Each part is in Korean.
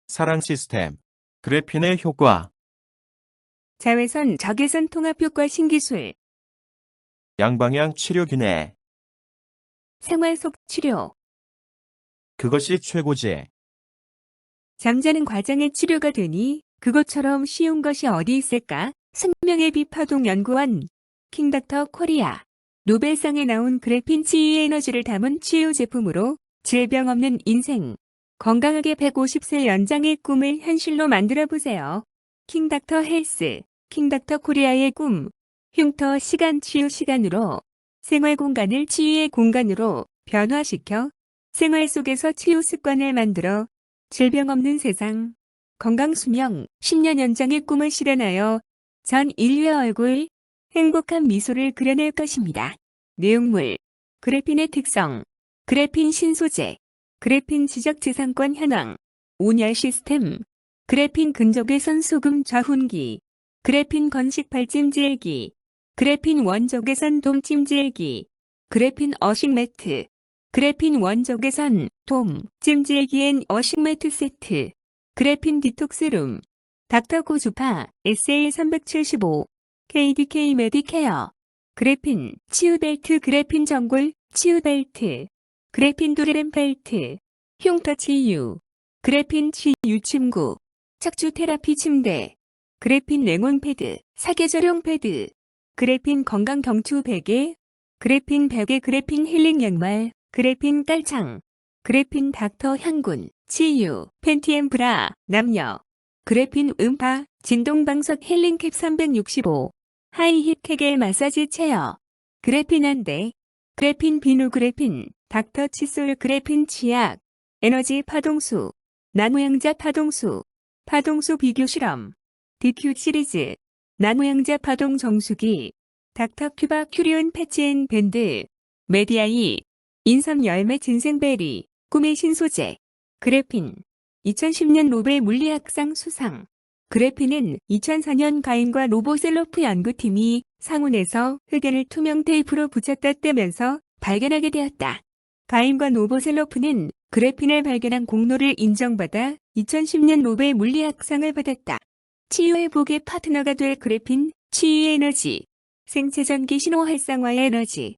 사랑 시스템. 그래핀의 효과. 자외선 적외선 통합 효과 신기술. 양방향 치료 기내. 생활 속 치료. 그것이 최고지. 잠자는 과정의 치료가 되니 그것처럼 쉬운 것이 어디 있을까? 생명의 비파동 연구원. 킹닥터 코리아. 노벨상에 나온 그래핀 치유 에너지를 담은 치유 제품으로 질병 없는 인생. 건강하게 150세 연장의 꿈을 현실로 만들어 보세요. 킹닥터 헬스. 킹닥터 코리아의 꿈. 흉터 시간 치유 시간으로 생활 공간을 치유의 공간으로 변화시켜 생활 속에서 치유 습관을 만들어 질병 없는 세상, 건강 수명 10년 연장의 꿈을 실현하여 전 인류의 얼굴, 행복한 미소를 그려낼 것입니다. 내용물, 그래핀의 특성, 그래핀 신소재, 그래핀 지적지상권 현황, 온열 시스템, 그래핀 근적외선 소금 좌훈기, 그래핀 건식 발찜질기, 그래핀 원적외선 돔 찜질기, 그래핀 어식 매트, 그래핀 원적외선 돔 찜질기 앤 어식 매트 세트, 그래핀 디톡스룸, 닥터고 주파 SL375, KDK 메디케어, 그래핀 치유벨트 그래핀 전골 치유벨트, 그래핀 도르램 벨트, 흉터 치유, 그래핀 치유 침구, 척추 테라피 침대, 그래핀 냉온 패드, 사계절용 패드, 그래핀 건강 경추 베개, 그래핀 베개 그래핀 힐링 양말, 그래핀 깔창, 그래핀 닥터 향군, 치유, 팬티엠 브라, 남녀, 그래핀 음파, 진동방석 힐링캡 365, 하이힙 케겔 마사지 체어, 그래핀 한대, 그래핀 비누 그래핀, 닥터 칫솔 그래핀 치약, 에너지 파동수, 나노양자 파동수, 파동수 비교 실험, DQ 시리즈, 나노양자 파동 정수기, 닥터 큐바 큐리온 패치 앤 밴드, 메디아이, 인삼 열매 진생베리, 꿈의 신소재, 그래핀, 2010년 노벨 물리학상 수상. 그래핀은 2004년 가인과 로보셀로프 연구팀이 상온에서 흑연을 투명 테이프로 붙였다 떼면서 발견하게 되었다. 가인과 노보셀로프는 그래핀을 발견한 공로를 인정받아 2010년 노벨 물리학상을 받았다. 치유회복의 파트너가 될 그래핀, 치유 에너지, 생체 전기 신호 활성화의 에너지,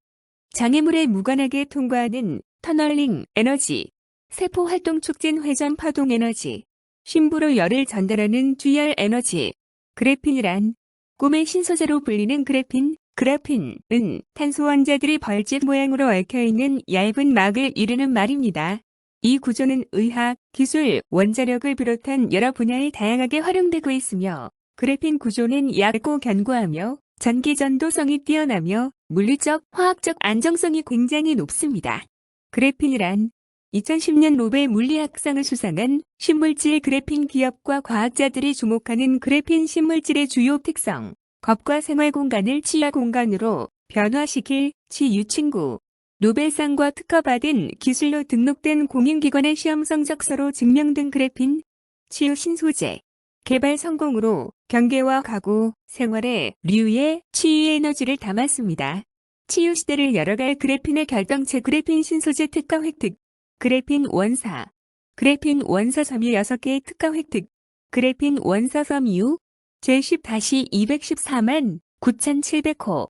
장애물에 무관하게 통과하는 터널링 에너지, 세포 활동 촉진 회전 파동 에너지, 심부로 열을 전달하는 GR 에너지. 그래핀이란 꿈의 신소재로 불리는 그래핀, 그래핀은 탄소 원자들이 벌집 모양으로 얽혀있는 얇은 막을 이루는 말입니다. 이 구조는 의학, 기술, 원자력을 비롯한 여러 분야에 다양하게 활용되고 있으며 그래핀 구조는 얇고 견고하며 전기 전도성이 뛰어나며 물리적, 화학적 안정성이 굉장히 높습니다. 그래핀이란 2010년 노벨 물리학상을 수상한 신물질 그래핀 기업과 과학자들이 주목하는 그래핀 신물질의 주요 특성, 겁과 생활 공간을 치유 공간으로 변화시킬 치유 친구, 노벨상과 특허받은 기술로 등록된 공인기관의 시험 성적서로 증명된 그래핀, 치유 신소재, 개발 성공으로 경계와 가구, 생활에 류의 치유 에너지를 담았습니다. 치유 시대를 열어갈 그래핀의 결정체 그래핀 신소재 특허 획득, 그래핀 원사, 그래핀 원사 섬유 6개의 특허 획득, 그래핀 원사 섬유, 제10-214만 9,700호,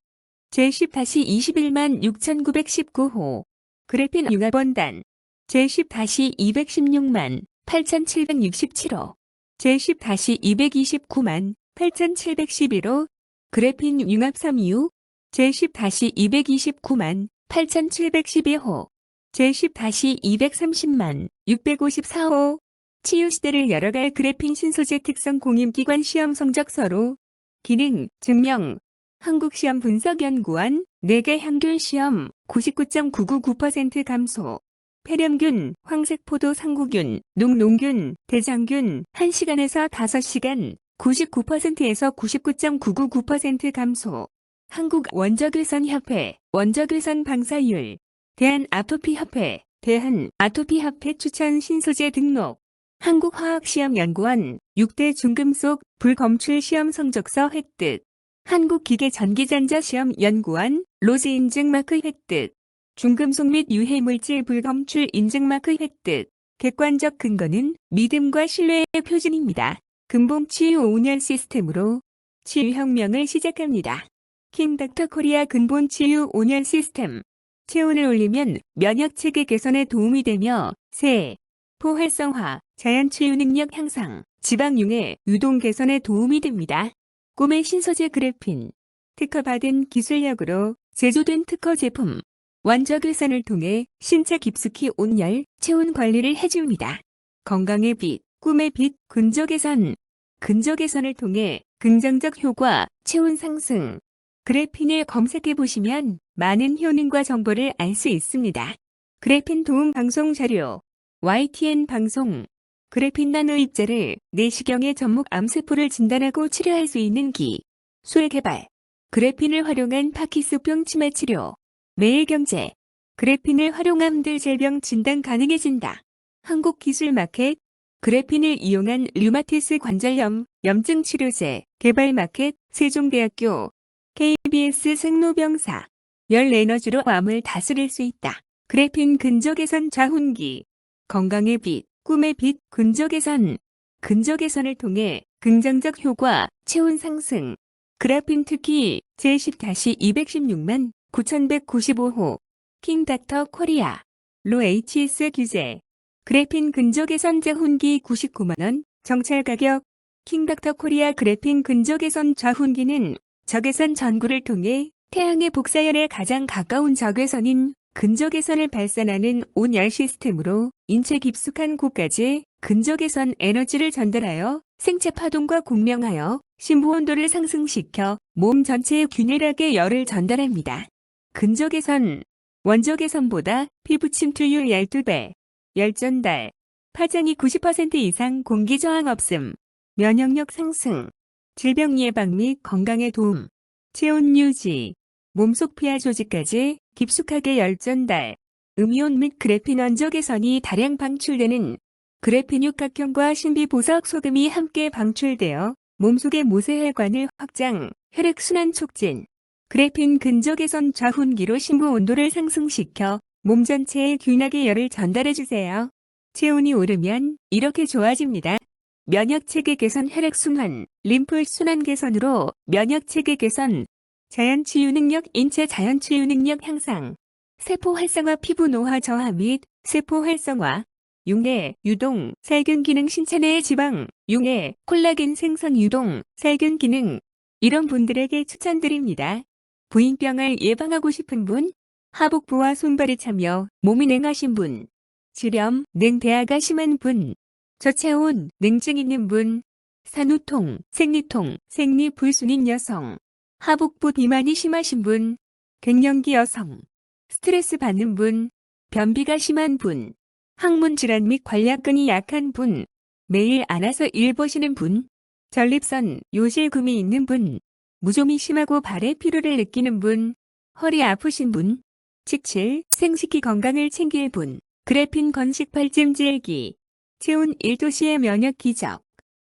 제10-21만 6,919호, 그래핀 융합원단, 제10-216만 8,767호, 제10-229만 8,711호, 그래핀 융합섬유, 제10-229만 8,712호, 제10-230만 654호, 치유시대를 열어갈 그래핀 신소재 특성 공인기관 시험 성적서로 기능, 증명, 한국시험분석연구원 4개 향균 시험 99.999% 감소, 폐렴균, 황색포도 상구균, 녹농균, 대장균 1시간에서 5시간 99%에서 99.999% 감소, 한국원적외선협회, 원적외선 방사율, 대한아토피협회, 대한아토피협회 추천 신소재 등록, 한국화학시험연구원 6대 중금속 불검출 시험 성적서 획득, 한국기계전기전자시험연구원 로즈 인증마크 획득, 중금속 및 유해물질 불검출 인증마크 획득, 객관적 근거는 믿음과 신뢰의 표준입니다. 근본 치유 5년 시스템으로 치유혁명을 시작합니다. 킹닥터 코리아 근본 치유 5년 시스템. 체온을 올리면 면역체계 개선에 도움이 되며 세포 활성화, 자연 치유 능력 향상, 지방 융해, 유동 개선에 도움이 됩니다. 꿈의 신소재 그래핀. 특허받은 기술력으로 제조된 특허 제품. 원적 회선을 통해 신체 깊숙이 온열, 체온 관리를 해줍니다. 건강의 빛, 꿈의 빛, 근조 개선. 근조 개선을 통해 긍정적 효과, 체온 상승. 그래핀을 검색해 보시면 많은 효능과 정보를 알 수 있습니다. 그래핀 도움 방송 자료. YTN 방송. 그래핀 나노 입자를 내시경의 전목 암세포를 진단하고 치료할 수 있는 기술 개발. 그래핀을 활용한 파킨슨병 치매 치료. 매일경제. 그래핀을 활용함들 질병 진단 가능해진다. 한국기술마켓. 그래핀을 이용한 류마티스 관절염, 염증 치료제, 개발 마켓, 세종대학교, KBS 생로병사. 열 에너지로 암을 다스릴 수 있다. 그래핀 근조 개선 자훈기. 건강의 빛, 꿈의 빛, 근조 개선. 근조 개선을 통해 긍정적 효과, 체온 상승. 그래핀 특히 제10-216만 9195호. 킹닥터 코리아. 로 HS 규제. 그래핀 근조 개선 자훈기 99만원. 정찰 가격. 킹닥터 코리아 그래핀 근조 개선 자훈기는 적외선 전구를 통해 태양의 복사열에 가장 가까운 적외선인 근조 개선을 발산하는 온열 시스템으로 인체 깊숙한 곳까지 근조 개선 에너지를 전달하여 생체 파동과 공명하여 심부 온도를 상승시켜 몸 전체에 균일하게 열을 전달합니다. 근조 개선. 원조 개선보다 피부 침투율 12배. 열 전달. 파장이 90% 이상 공기 저항 없음. 면역력 상승. 질병 예방 및 건강에 도움. 체온 유지. 몸속 피하 조직까지 깊숙하게 열 전달. 음이온 및 그래핀 원조 개선이 다량 방출되는 그래핀 육각형과 신비보석 소금이 함께 방출되어 몸속의 모세혈관을 확장, 혈액순환 촉진. 그래핀 근조 개선 좌훈기로 심부 온도를 상승시켜 몸 전체에 균하게 열을 전달해주세요. 체온이 오르면 이렇게 좋아집니다. 면역체계 개선 혈액순환, 림프순환 개선으로 면역체계 개선, 자연치유 능력 인체 자연치유 능력 향상, 세포 활성화 피부 노화 저하 및 세포 활성화, 융해, 유동, 살균 기능 신체 내의 지방, 융해, 콜라겐 생성 유동, 살균 기능. 이런 분들에게 추천드립니다. 부인병을 예방하고 싶은 분, 하복부와 손발이 차며 몸이 냉하신 분, 질염, 냉대화가 심한 분, 저체온, 냉증 있는 분, 산후통, 생리통, 생리불순인 여성, 하복부 비만이 심하신 분, 갱년기 여성, 스트레스 받는 분, 변비가 심한 분, 항문 질환 및 관략근이 약한 분, 매일 안아서 일 보시는 분, 전립선, 요실금이 있는 분, 무좀이 심하고 발의 피로를 느끼는 분, 허리 아프신 분, 칙칠, 생식기 건강을 챙길 분, 그래핀 건식팔 찜질기, 체온 1도시의 면역 기적.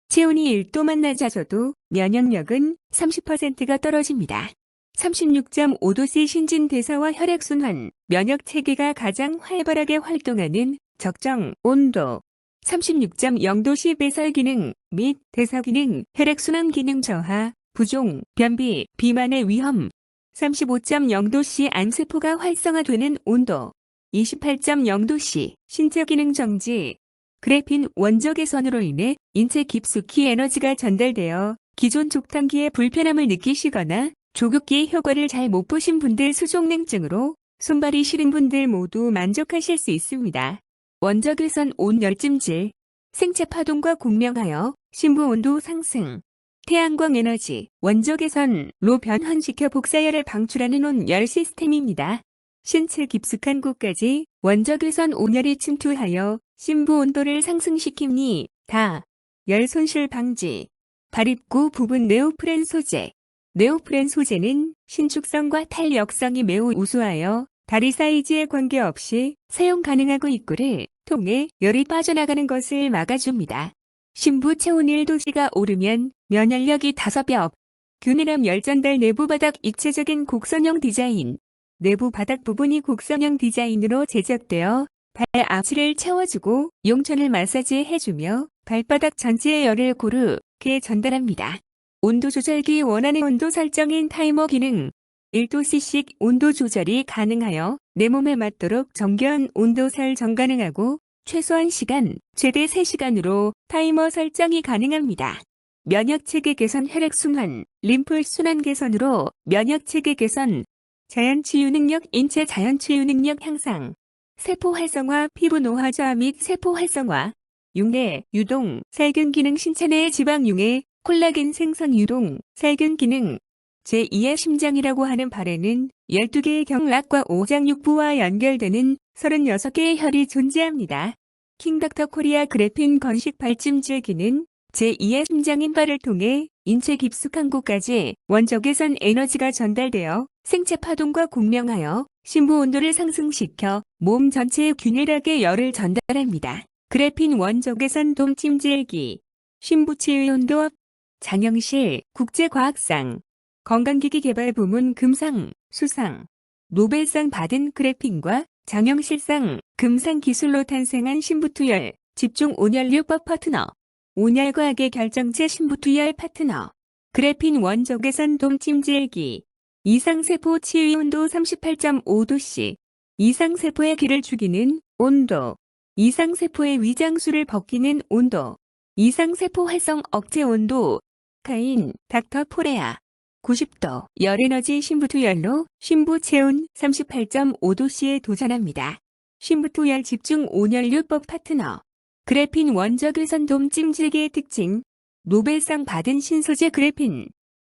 체온이 1도만 낮아져도 면역력은 30%가 떨어집니다. 36.5도씨 신진대사와 혈액순환, 면역체계가 가장 활발하게 활동하는 적정 온도. 36.0도씨 배설기능 및 대사기능, 혈액순환 기능 저하, 부종, 변비, 비만의 위험. 35.0도씨 암세포가 활성화되는 온도. 28.0도씨 신체 기능 정지. 그래핀 원조 개선으로 인해 인체 깊숙이 에너지가 전달되어 기존 족탕기의 불편함을 느끼시거나 조급기의 효과를 잘 못 보신 분들 수족냉증으로 손발이 시린 분들 모두 만족하실 수 있습니다. 원적 개선 온열찜질. 생체 파동과 공명하여 심부 온도 상승. 태양광 에너지, 원적 개선로 변환시켜 복사열을 방출하는 온열 시스템입니다. 신체 깊숙한 곳까지 원적 개선 온열이 침투하여 심부 온도를 상승시키니 다. 열 손실 방지. 발입구 부분 네오프렌 소재. 네오프렌 소재는 신축성과 탄력성이 매우 우수하여 다리 사이즈에 관계없이 사용 가능하고 입구를 통해 열이 빠져나가는 것을 막아줍니다. 심부 체온 1도씨가 오르면 면역력이 5배 업. 균일함 열 전달 내부 바닥 입체적인 곡선형 디자인. 내부 바닥 부분이 곡선형 디자인으로 제작되어 발 앞치를 채워주고 용천을 마사지해주며 발바닥 전체의 열을 고르게 전달합니다. 온도 조절기 원하는 온도 설정인 타이머 기능 1도씨씩 온도 조절이 가능하여 내 몸에 맞도록 정교한 온도 설정 가능하고 최소한 시간, 최대 3시간으로 타이머 설정이 가능합니다. 면역체계 개선, 혈액순환, 림프순환 개선으로 면역체계 개선, 자연치유 능력, 인체 자연치유 능력 향상, 세포 활성화, 피부 노화자 및 세포 활성화, 융해, 유동, 살균 기능, 신체 내 지방 융해, 콜라겐 생성 유동, 살균 기능, 제2의 심장이라고 하는 발에는 12개의 경락과 오장육부와 연결되는 36개의 혈이 존재합니다. 킹닥터 코리아 그래핀 건식 발찜질기는 제2의 심장인 발을 통해 인체 깊숙한 곳까지 원적외선 에너지가 전달되어 생체 파동과 공명하여 심부 온도를 상승시켜 몸 전체에 균일하게 열을 전달합니다. 그래핀 원적외선 돔찜질기, 심부치유온도업, 장영실 국제과학상, 건강기기 개발 부문 금상, 수상, 노벨상 받은 그래핀과 장영실상, 금상 기술로 탄생한 심부투열, 집중 온열류법 파트너, 온열과학의 결정체 심부투열 파트너, 그래핀 원적외선 돔찜질기, 이상세포 치유온도 38.5도씨, 이상세포의 기를 죽이는 온도, 이상세포의 위장술을 벗기는 온도, 이상세포 활성 억제 온도, 카인, 닥터 포레아, 90도, 열에너지 심부투열로 심부체온 38.5도씨에 도전합니다. 심부투열 집중 온열류법 파트너, 그래핀 원적외선 돔찜질기의 특징, 노벨상 받은 신소재 그래핀,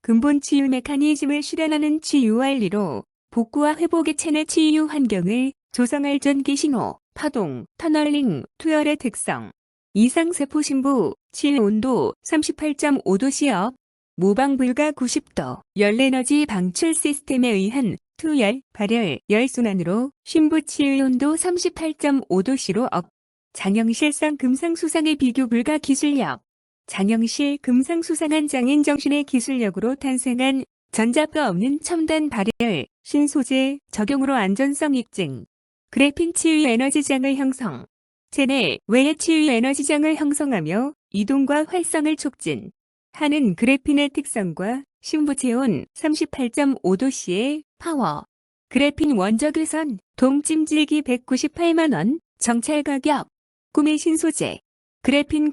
근본 치유 메커니즘을 실현하는 치유 원리로 복구와 회복의 체내 치유 환경을 조성할 전기 신호, 파동, 터널링, 투열의 특성, 이상세포 심부, 치유 온도 38.5도씨업, 모방 불가 90도, 열에너지 방출 시스템에 의한 투열, 발열, 열순환으로 심부 치유 온도 38.5도씨로 업, 장영실상 금상수상의 비교 불가 기술력, 장영실 금상수상한 장인 정신의 기술력으로 탄생한 전자파 없는 첨단 발열, 신소재, 적용으로 안전성 입증, 그래핀 치유 에너지장을 형성, 체내 외의 치유 에너지장을 형성하며 이동과 활성을 촉진, 하는 그래핀의 특성과 심부체온 38.5도씨의 파워, 그래핀 원적외선 돔찜질기 198만원, 정찰 가격, 꿈의 신소재, 그래핀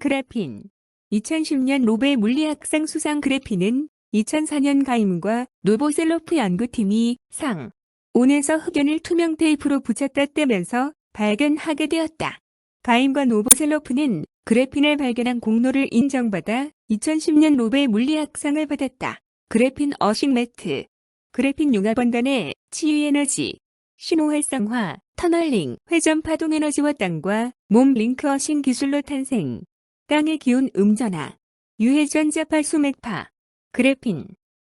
2010년 노벨 물리학상 수상 그래핀은 2004년 가임과 노보셀로프 연구팀이 상, 온에서 흑연을 투명 테이프로 붙였다 떼면서 발견하게 되었다. 가임과 노보셀로프는 그래핀을 발견한 공로를 인정받아 2010년 노벨 물리학상을 받았다. 그래핀 어싱 매트, 그래핀 융합원단의 치유 에너지, 신호 활성화, 터널링, 회전 파동 에너지와 땅과 몸 링크 어싱 기술로 탄생. 땅의 기온 음전화, 유해전자파 수맥파, 그래핀,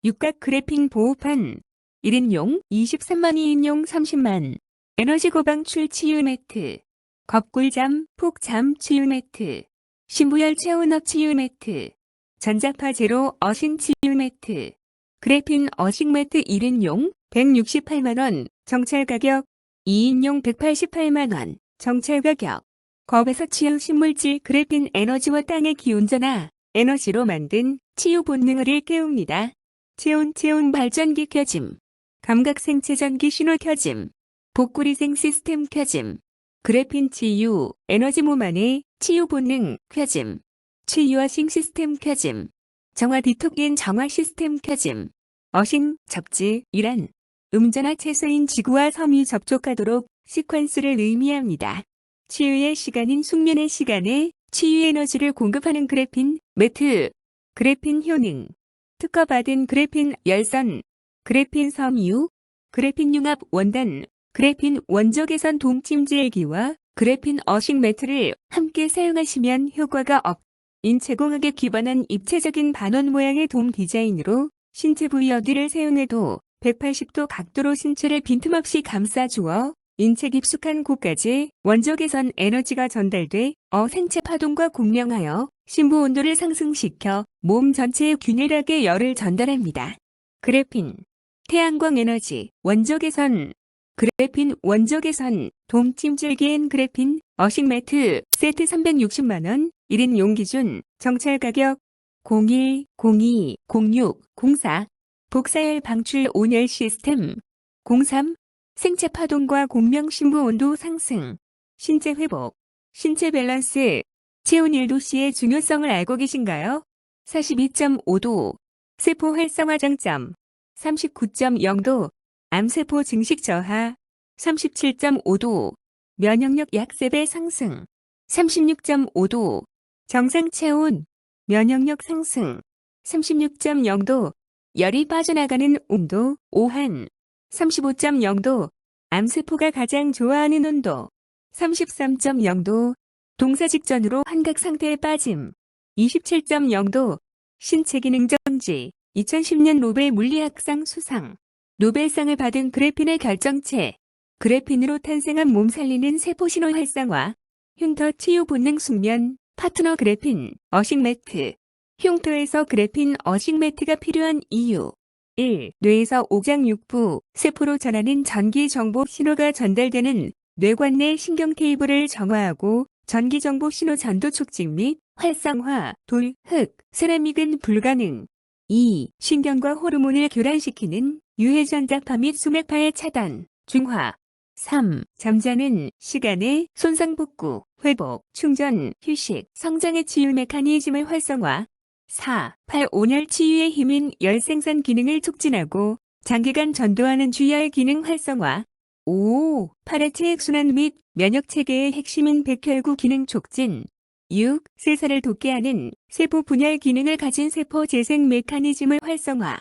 육각 그래핀 보호판, 1인용 23만 2인용 30만, 에너지 고방출 치유 매트, 겁꿀잠, 폭잠 치유 매트, 심부열 체온업 치유 매트, 전자파 제로 어싱 치유 매트, 그래핀 어싱 매트 1인용 168만원, 정찰 가격, 2인용 188만원, 정찰 가격. 겁에서 치유 신물질 그래핀 에너지와 땅의 기온 전화, 에너지로 만든 치유 본능을 일깨웁니다. 체온 발전기 켜짐, 감각 생체 전기 신호 켜짐, 복구리생 시스템 켜짐, 그래핀 치유, 에너지 몸 안에 치유 본능 켜짐, 치유어싱 시스템 켜짐, 정화 디톡인 정화 시스템 켜짐, 어싱, 접지, 이란, 음전화 채소인 지구와 섬이 접촉하도록 시퀀스를 의미합니다. 치유의 시간인 숙면의 시간에 치유 에너지를 공급하는 그래핀 매트, 그래핀 효능, 특허받은 그래핀 열선, 그래핀 섬유, 그래핀 융합 원단, 그래핀 원적외선 돔찜질기와 그래핀 어싱 매트를 함께 사용하시면 효과가 업. 인체공학에 기반한 입체적인 반원 모양의 돔 디자인으로 신체 부위 어디를 사용해도 180도 각도로 신체를 빈틈없이 감싸주어 인체 깊숙한 곳까지 원적외선 에너지가 전달돼 생체 파동과 공명하여 심부 온도를 상승시켜 몸 전체에 균일하게 열을 전달합니다. 그래핀, 태양광 에너지, 원적외선, 그래핀 원조 개선, 돔 찜질기엔 그래핀, 어식 매트, 세트 360만원, 1인 용 기준, 정찰 가격, 01-02-06-04, 복사열 방출 온열 시스템, 03, 생체 파동과 공명 심부 온도 상승, 신체 회복, 신체 밸런스, 체온 1도씨의 중요성을 알고 계신가요? 42.5도, 세포 활성화 장점, 39.0도, 암세포 증식 저하, 37.5도, 면역력 약 3배 상승, 36.5도, 정상 체온, 면역력 상승, 36.0도, 열이 빠져나가는 온도, 오한, 35.0도, 암세포가 가장 좋아하는 온도, 33.0도, 동사 직전으로 환각 상태에 빠짐, 27.0도, 신체 기능 정지, 2010년 노벨 물리학상 수상, 노벨상을 받은 그래핀의 결정체, 그래핀으로 탄생한 몸 살리는 세포신호 활성화, 흉터 치유 본능 숙면, 파트너 그래핀, 어식 매트, 흉터에서 그래핀 어식 매트가 필요한 이유. 1. 뇌에서 오장육부, 세포로 전하는 전기 정보 신호가 전달되는 뇌관 내 신경 케이블을 정화하고 전기 정보 신호 전도 촉진 및 활성화, 돌, 흙, 세라믹은 불가능. 2. 신경과 호르몬을 교란시키는 유해전자파 및 수맥파의 차단, 중화. 3. 잠자는 시간에 손상 복구, 회복, 충전, 휴식, 성장의 치유 메커니즘을 활성화. 4. 팔 온열 치유의 힘인 열 생산 기능을 촉진하고 장기간 전도하는 주열 기능 활성화. 5. 팔의 체액순환 및 면역체계의 핵심인 백혈구 기능 촉진. 6. 세살을 돋게 하는 세포 분열 기능을 가진 세포 재생 메커니즘을 활성화.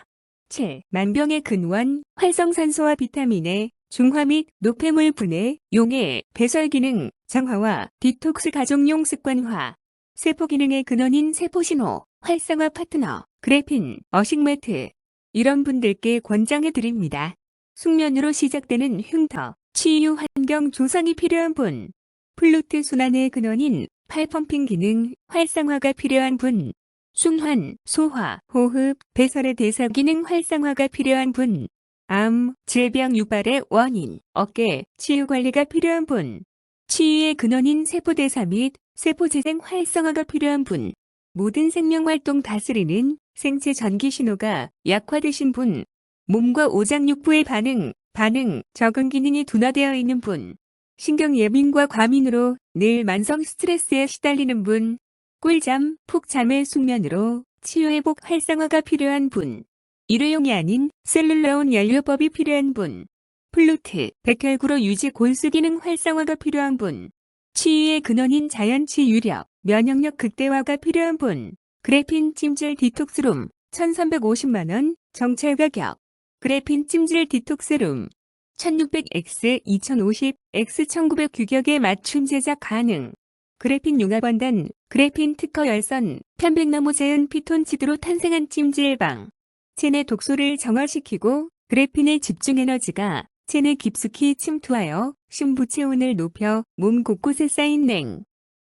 7. 만병의 근원, 활성산소와 비타민의 중화 및 노폐물 분해, 용해, 배설 기능, 정화와 디톡스 가족용 습관화. 세포 기능의 근원인 세포신호, 활성화 파트너, 그래핀, 어식 매트. 이런 분들께 권장해 드립니다. 숙면으로 시작되는 흉터, 치유 환경 조성이 필요한 분. 플루트 순환의 근원인 팔 펌핑 기능, 활성화가 필요한 분. 순환, 소화, 호흡, 배설의 대사 기능 활성화가 필요한 분. 암, 질병 유발의 원인, 어깨, 치유 관리가 필요한 분. 치유의 근원인 세포대사 및 세포재생 활성화가 필요한 분. 모든 생명활동 다스리는 생체 전기 신호가 약화되신 분. 몸과 오장육부의 반응, 적응 기능이 둔화되어 있는 분. 신경 예민과 과민으로 늘 만성 스트레스에 시달리는 분. 꿀잠, 푹 잠의 숙면으로 치유회복 활성화가 필요한 분. 일회용이 아닌 셀룰러온 연료법이 필요한 분. 플루트, 백혈구로 유지 골수 기능 활성화가 필요한 분. 치유의 근원인 자연치 유력, 면역력 극대화가 필요한 분. 그래핀 찜질 디톡스룸, 1350만원, 정찰 가격. 그래핀 찜질 디톡스룸, 1600X, 2050, X1900 규격에 맞춤 제작 가능. 그래핀 융합원단, 그래핀 특허 열선, 편백나무 자연 피톤치드로 탄생한 찜질방. 체내 독소를 정화시키고 그래핀의 집중 에너지가 체내 깊숙이 침투하여 심부 체온을 높여 몸 곳곳에 쌓인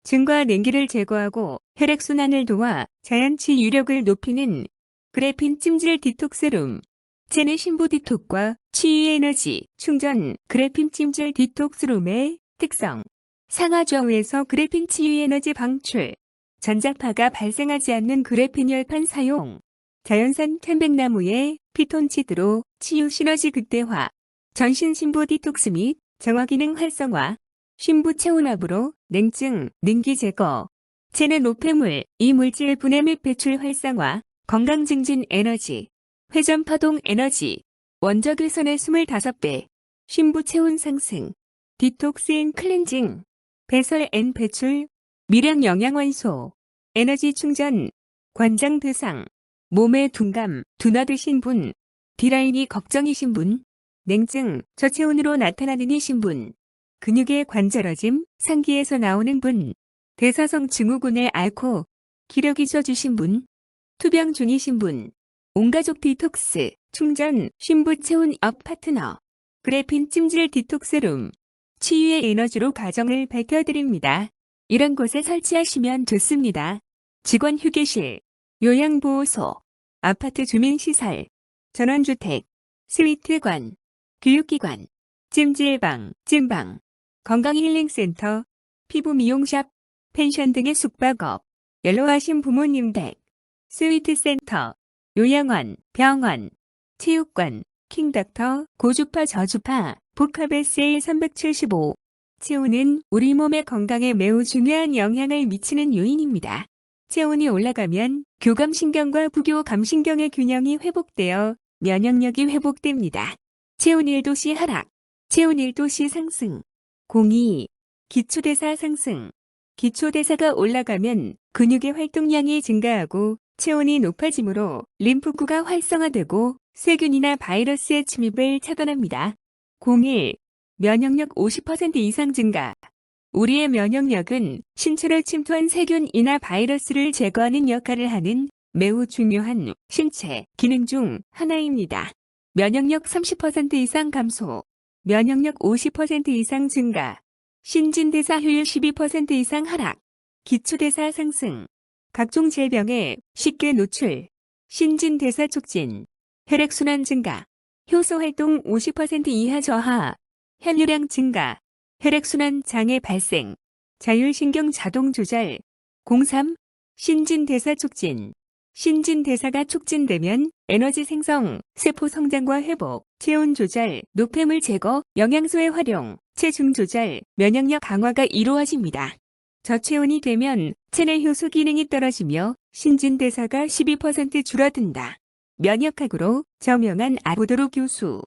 증과 냉기를 제거하고 혈액순환을 도와 자연치 유력을 높이는 그래핀 찜질 디톡스룸. 체내 심부 디톡과 치유의 에너지 충전 그래핀 찜질 디톡스룸의 특성. 상하 좌우에서 그래핀 치유의 에너지 방출. 전자파가 발생하지 않는 그래핀 열판 사용. 자연산 편백나무의 피톤치드로 치유 시너지 극대화. 전신 심부 디톡스 및 정화 기능 활성화. 심부 체온압으로 냉증, 능기 제거. 체내 노폐물, 이물질 분해 및 배출 활성화. 건강 증진 에너지. 회전 파동 에너지. 원적 일선의 25배. 심부 체온 상승. 디톡스 앤 클렌징. 배설 앤 배출. 미량 영양원소. 에너지 충전. 관장 대상. 몸의 둔감, 둔화되신 분. D라인이 걱정이신 분. 냉증, 저체온으로 나타나는 이신 분. 근육의 관절어짐, 상기에서 나오는 분. 대사성 증후군의 앓고 기력이 져주신 분. 투병 중이신 분. 온가족 디톡스, 충전, 심부 체온 업 파트너. 그래핀 찜질 디톡스룸. 치유의 에너지로 가정을 밝혀드립니다. 이런 곳에 설치하시면 좋습니다. 직원 휴게실, 요양보호소, 아파트 주민시설, 전원주택, 스위트관, 교육기관, 찜질방, 찜방, 건강힐링센터, 피부 미용샵, 펜션 등의 숙박업, 연로하신 부모님 댁, 스위트센터, 요양원, 병원, 체육관, 킹닥터, 고주파 저주파, 복합SA 375. 체온은 우리 몸의 건강에 매우 중요한 영향을 미치는 요인입니다. 체온이 올라가면 교감신경과 부교감신경의 균형이 회복되어 면역력이 회복됩니다. 체온 1도씨 하락, 체온 1도씨 상승. 02. 기초대사 상승. 기초대사가 올라가면 근육의 활동량이 증가하고 체온이 높아지므로 림프구가 활성화되고 세균이나 바이러스의 침입을 차단합니다. 01. 면역력 50% 이상 증가. 우리의 면역력은 신체를 침투한 세균이나 바이러스를 제거하는 역할을 하는 매우 중요한 신체 기능 중 하나입니다. 면역력 30% 이상 감소. 면역력 50% 이상 증가. 신진대사 효율 12% 이상 하락. 기초대사 상승. 각종 질병에 쉽게 노출. 신진대사 촉진. 혈액순환 증가. 효소활동 50% 이하 저하. 혈류량 증가. 혈액순환 장애 발생. 자율신경 자동 조절. 03. 신진대사 촉진. 신진대사가 촉진되면 에너지 생성, 세포 성장과 회복, 체온 조절, 노폐물 제거, 영양소의 활용, 체중 조절, 면역력 강화가 이루어집니다. 저체온이 되면 체내 효소 기능이 떨어지며 신진대사가 12% 줄어든다. 면역학으로 저명한 아보도로 교수.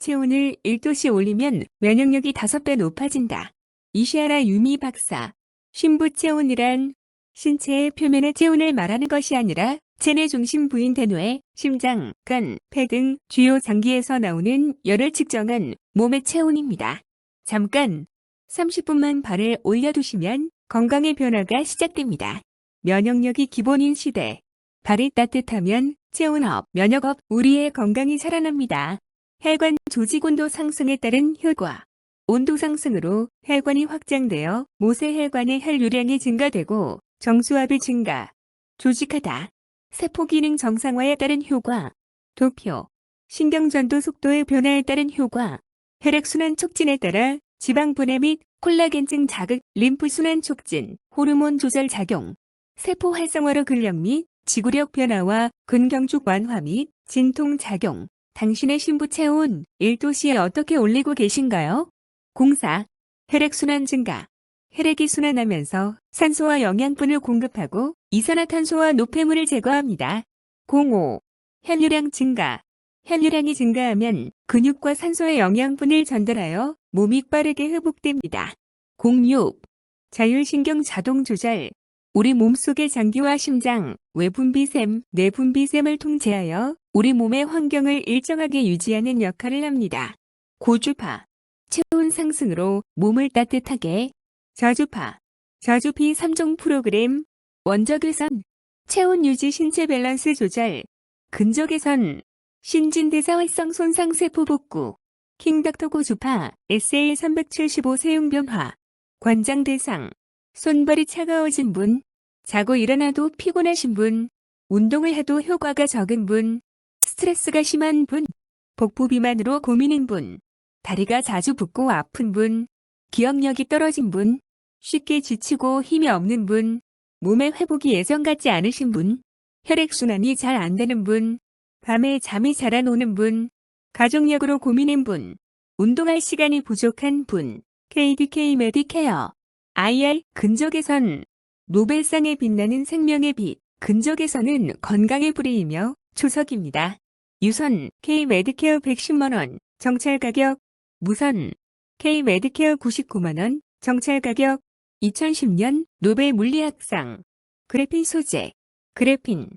체온을 1도씨 올리면 면역력이 5배 높아진다. 이시아라 유미 박사. 심부체온이란 신체의 표면의 체온을 말하는 것이 아니라 체내 중심 부인 대뇌, 심장, 간, 폐 등 주요 장기에서 나오는 열을 측정한 몸의 체온입니다. 잠깐 30분만 발을 올려두시면 건강의 변화가 시작됩니다. 면역력이 기본인 시대. 발이 따뜻하면 체온업, 면역업, 우리의 건강이 살아납니다. 혈관 조직 온도 상승에 따른 효과. 온도 상승으로 혈관이 확장되어 모세혈관의 혈류량이 증가되고 정수압이 증가. 조직하다. 세포 기능 정상화에 따른 효과. 도표. 신경전도 속도의 변화에 따른 효과. 혈액순환 촉진에 따라 지방 분해 및 콜라겐증 자극, 림프순환 촉진, 호르몬 조절 작용. 세포 활성화로 근력 및 지구력 변화와 근경축 완화 및 진통 작용. 당신의 심부체온 1도씨에 어떻게 올리고 계신가요? 04. 혈액순환 증가. 혈액이 순환하면서 산소와 영양분을 공급하고 이산화탄소와 노폐물을 제거합니다. 05. 혈류량 증가. 혈류량이 증가하면 근육과 산소의 영양분을 전달하여 몸이 빠르게 회복됩니다. 06. 자율신경 자동 조절. 우리 몸속의 장기와 심장, 외분비샘, 내분비샘을 통제하여 우리 몸의 환경을 일정하게 유지하는 역할을 합니다. 고주파. 체온 상승으로 몸을 따뜻하게. 저주파. 저주피 3종 프로그램. 원적 개선. 체온 유지 신체 밸런스 조절. 근적 개선. 신진대사 활성 손상 세포 복구. 킹닥터 고주파. SL375 세용 변화. 관장 대상. 손발이 차가워진 분. 자고 일어나도 피곤하신 분. 운동을 해도 효과가 적은 분. 스트레스가 심한 분. 복부 비만으로 고민인 분. 다리가 자주 붓고 아픈 분. 기억력이 떨어진 분. 쉽게 지치고 힘이 없는 분. 몸의 회복이 예전 같지 않으신 분. 혈액순환이 잘 안 되는 분. 밤에 잠이 잘 안 오는 분. 가족력으로 고민인 분. 운동할 시간이 부족한 분. KDK 메디케어. IR 근적에선. 노벨상에 빛나는 생명의 빛. 근적에서는 건강의 불이이며 초석입니다. 유선 K-메디케어 110만원, 정찰 가격. 무선 K-메디케어 99만원, 정찰 가격. 2010년 노벨 물리학상. 그래핀 소재. 그래핀.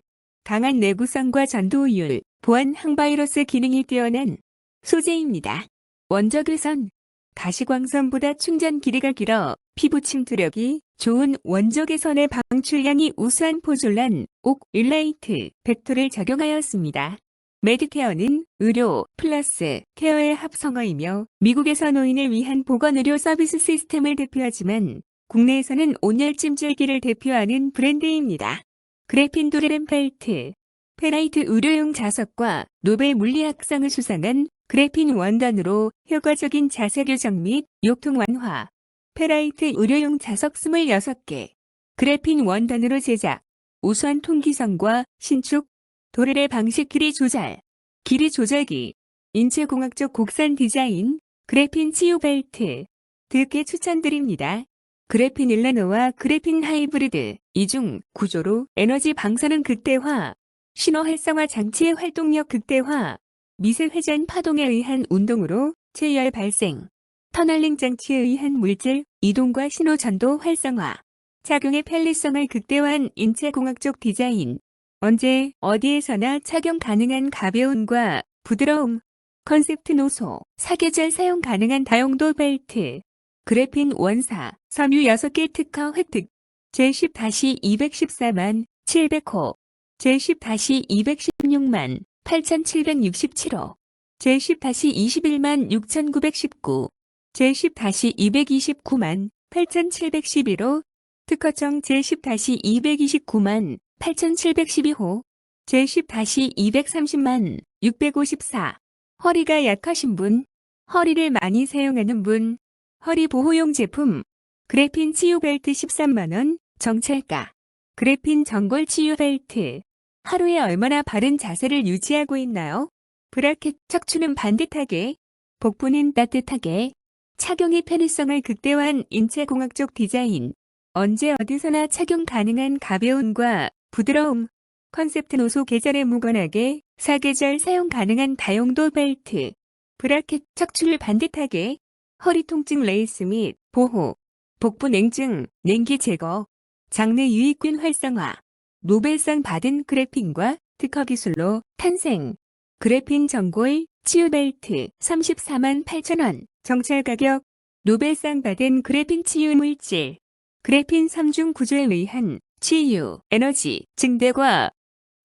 강한 내구성과 전도율, 보안 항바이러스 기능이 뛰어난 소재입니다. 원적 외선. 가시광선보다 충전 길이가 길어 피부 침투력이 좋은 원적 외선의 방출량이 우수한 포졸란, 옥, 일라이트, 벡터를 적용하였습니다. 메디케어는 의료 플러스 케어의 합성어이며 미국에서 노인을 위한 보건의료 서비스 시스템을 대표하지만 국내에서는 온열 찜질기를 대표하는 브랜드입니다. 그래핀 도레렌펠트, 페라이트 의료용 자석과 노벨 물리학상을 수상한 그래핀 원단으로 효과적인 자세 교정 및 욕통 완화. 페라이트 의료용 자석 26개. 그래핀 원단으로 제작. 우수한 통기성과 신축, 도르래 방식 길이 조절. 길이 조절기. 인체공학적 곡선 디자인. 그래핀 치유 벨트. 듣게 추천드립니다. 그래핀 일라노와 그래핀 하이브리드. 이중 구조로 에너지 방사능 극대화. 신호 활성화 장치의 활동력 극대화. 미세 회전 파동에 의한 운동으로 체열 발생. 터널링 장치에 의한 물질 이동과 신호 전도 활성화. 착용의 편리성을 극대화한 인체공학적 디자인. 언제 어디에서나 착용 가능한 가벼움과 부드러움. 컨셉트 노소, 사계절 사용 가능한 다용도 벨트. 그래핀 원사, 섬유 6개 특허 획득. 제10-214만 700호. 제10-216만 8767호. 제10-21만 6919. 제10-229만 8711호. 특허청 제10-229만 8712호. 제10-230만 654. 허리가 약하신 분, 허리를 많이 사용하는 분, 허리 보호용 제품, 그래핀 치유 벨트 13만원, 정찰가. 그래핀 전골 치유 벨트. 하루에 얼마나 바른 자세를 유지하고 있나요? 브라켓 척추는 반듯하게, 복부는 따뜻하게, 착용의 편의성을 극대화한 인체공학적 디자인. 언제 어디서나 착용 가능한 가벼움과 부드러움. 컨셉트 노소 계절에 무관하게 사계절 사용 가능한 다용도 벨트. 브라켓 척추를 반듯하게. 허리 통증 레이스 및 보호. 복부 냉증, 냉기 제거. 장내 유익균 활성화. 노벨상 받은 그래핀과 특허 기술로 탄생. 그래핀 전골 치유 벨트 34만 8천원. 정찰 가격. 노벨상 받은 그래핀 치유 물질. 그래핀 3중 구조에 의한 치유, 에너지, 증대과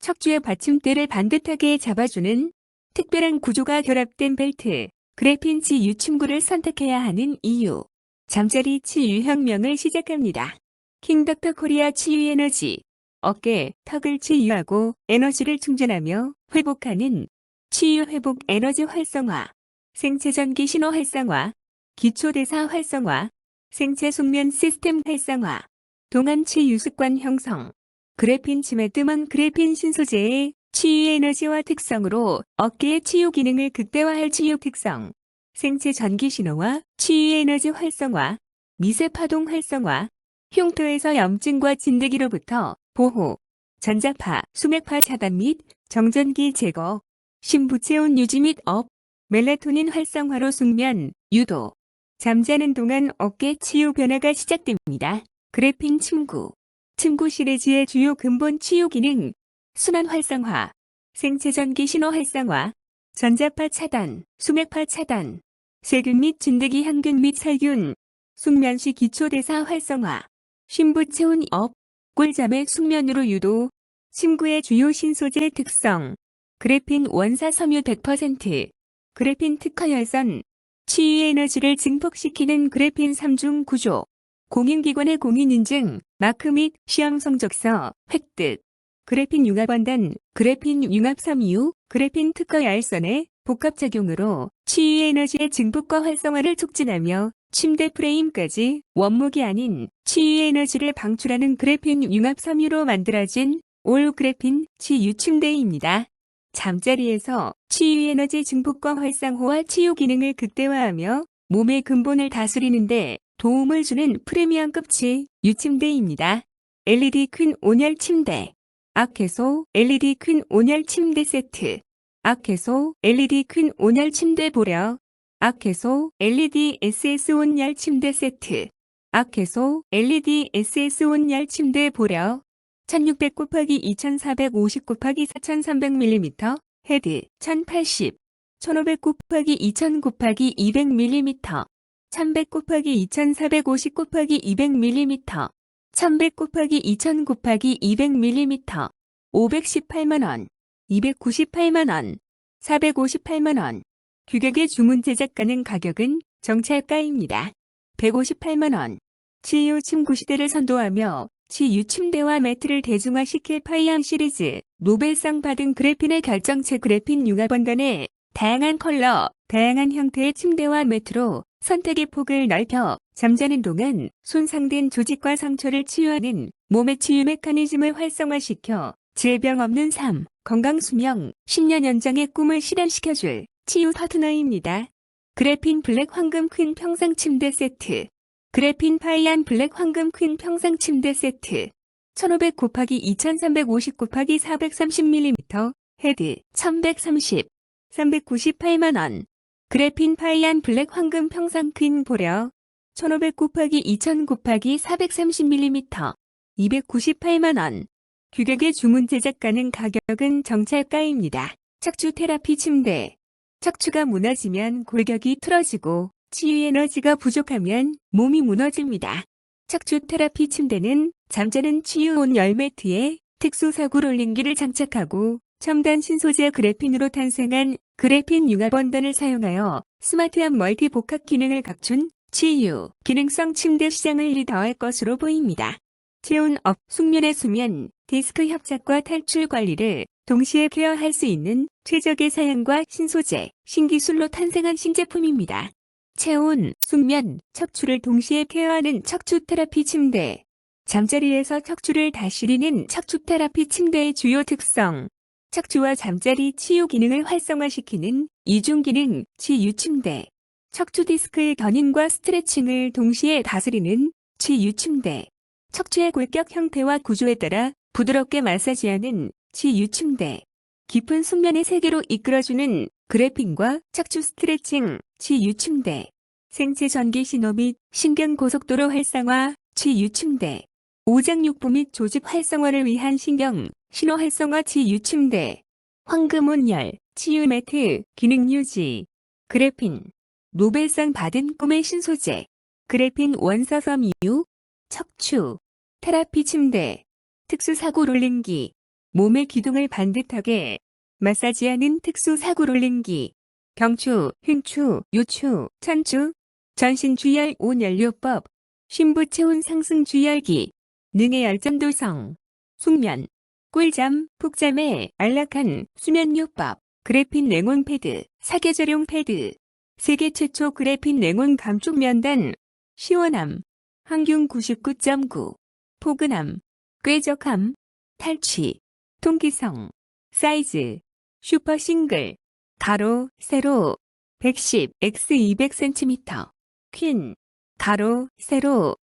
척추의 받침대를 반듯하게 잡아주는 특별한 구조가 결합된 벨트. 그래핀 치유 침구를 선택해야 하는 이유. 잠자리 치유혁명을 시작합니다. 킹닥터 코리아 치유 에너지. 어깨, 턱을 치유하고 에너지를 충전하며 회복하는 치유 회복 에너지 활성화. 생체 전기 신호 활성화. 기초 대사 활성화. 생체 숙면 시스템 활성화. 동안 치유 습관 형성. 그래핀 치매뜸은 그래핀 신소재의 치유 에너지와 특성으로 어깨의 치유 기능을 극대화할 치유 특성. 생체 전기 신호와 치유 에너지 활성화. 미세 파동 활성화. 흉터에서 염증과 진드기로부터 보호. 전자파, 수맥파 차단 및 정전기 제거. 심부체온 유지 및 업. 멜라토닌 활성화로 숙면, 유도. 잠자는 동안 어깨 치유 변화가 시작됩니다. 그래핀 침구. 침구 시리즈의 주요 근본 치유 기능. 순환 활성화. 생체 전기 신호 활성화. 전자파 차단, 수맥파 차단. 세균 및 진드기 항균 및 살균. 숙면시 기초 대사 활성화. 심부체온 업. 꿀잠의 숙면으로 유도. 침구의 주요 신소재 특성. 그래핀 원사 섬유 100%. 그래핀 특허 열선. 치유 에너지를 증폭시키는 그래핀 3중 구조. 공인기관의 공인인증, 마크 및 시험 성적서, 획득. 그래핀 융합원단, 그래핀 융합 섬유, 그래핀 특허 열선의 복합작용으로 치유 에너지의 증폭과 활성화를 촉진하며 침대 프레임까지 원목이 아닌 치유 에너지를 방출하는 그래핀 융합 섬유로 만들어진 올 그래핀 치유 침대입니다. 잠자리에서 치유 에너지 증폭과 활성화와 치유 기능을 극대화하며 몸의 근본을 다스리는데 도움을 주는 프리미엄급 치유 침대입니다. LED 퀸 온열 침대. 아케소 LED 퀸 온열 침대 세트. 아케소 LED 퀸 온열 침대 보려. 아케소 LED SS 온열 침대 세트. 아케소 LED SS 온열 침대 보려. 1600 곱하기 2450 곱하기 4300mm 헤드 1080. 1500 곱하기 2000 곱하기 200mm. 1100 곱하기 2450 곱하기 200mm. 1100 곱하기 2000 곱하기 200mm. 518만원. 298만원. 458만원. 규격의 주문 제작 가능 가격은 정찰가입니다. 158만원. 치유 침구 시대를 선도하며 치유 침대와 매트를 대중화시킬 파이암 시리즈. 노벨상 받은 그래핀의 결정체 그래핀 융합원단의 다양한 컬러, 다양한 형태의 침대와 매트로 선택의 폭을 넓혀 잠자는 동안 손상된 조직과 상처를 치유하는 몸의 치유 메커니즘을 활성화시켜 질병 없는 삶, 건강 수명, 10년 연장의 꿈을 실현시켜줄 치유 파트너입니다. 그래핀 블랙 황금 퀸 평상 침대 세트. 그래핀 파이안 블랙 황금 퀸 평상 침대 세트. 1500 곱하기 2350 곱하기 430mm, 헤드 1130, 398만원. 그래핀 파이안 블랙 황금 평상 퀸 보려 1500 곱하기 2000 곱하기 430mm, 298만원. 규격의 주문 제작 가능 가격은 정찰가입니다. 척추 테라피 침대. 척추가 무너지면 골격이 틀어지고 치유 에너지가 부족하면 몸이 무너집니다. 척추 테라피 침대는 잠자는 치유 온 열매트에 특수 사구 롤링기를 장착하고 첨단 신소재 그래핀으로 탄생한 그래핀 융합 원단을 사용하여 스마트한 멀티 복합 기능을 갖춘 치유 기능성 침대 시장을 리더할 것으로 보입니다. 체온업, 숙면의 수면, 디스크 협착과 탈출 관리를 동시에 케어할 수 있는 최적의 사양과 신소재, 신기술로 탄생한 신제품입니다. 체온, 숙면, 척추를 동시에 케어하는 척추 테라피 침대. 잠자리에서 척추를 다스리는 척추 테라피 침대의 주요 특성. 척추와 잠자리 치유 기능을 활성화시키는 이중 기능 치유 침대. 척추 디스크의 견인과 스트레칭을 동시에 다스리는 치유 침대. 척추의 골격 형태와 구조에 따라 부드럽게 마사지하는 치유 침대. 깊은 숙면의 세계로 이끌어주는 그래핀과 척추 스트레칭 치유 침대. 생체 전기 신호 및 신경 고속도로 활성화 치유 침대. 오장육부 및 조직 활성화를 위한 신경 신호 활성화 치유 침대. 황금 온열 치유 매트 기능 유지. 그래핀 노벨상 받은 꿈의 신소재. 그래핀 원사섬 이유 척추 테라피 침대. 특수 사구 롤링기. 몸의 기둥을 반듯하게 마사지하는 특수 사구 롤링기. 경추, 흉추, 요추, 천추, 전신 주열 온연료법, 심부 체온 상승 주열기, 능의 열점 도성, 숙면, 꿀잠, 푹잠에 안락한 수면요법, 그래핀 냉온 패드, 사계절용 패드, 세계 최초 그래핀 냉온 감촉 면단, 시원함, 항균 99.9, 포근함, 쾌적함, 탈취, 통기성, 사이즈, 슈퍼 싱글, 가로, 세로, 110, x 200cm, 퀸, 가로, 세로,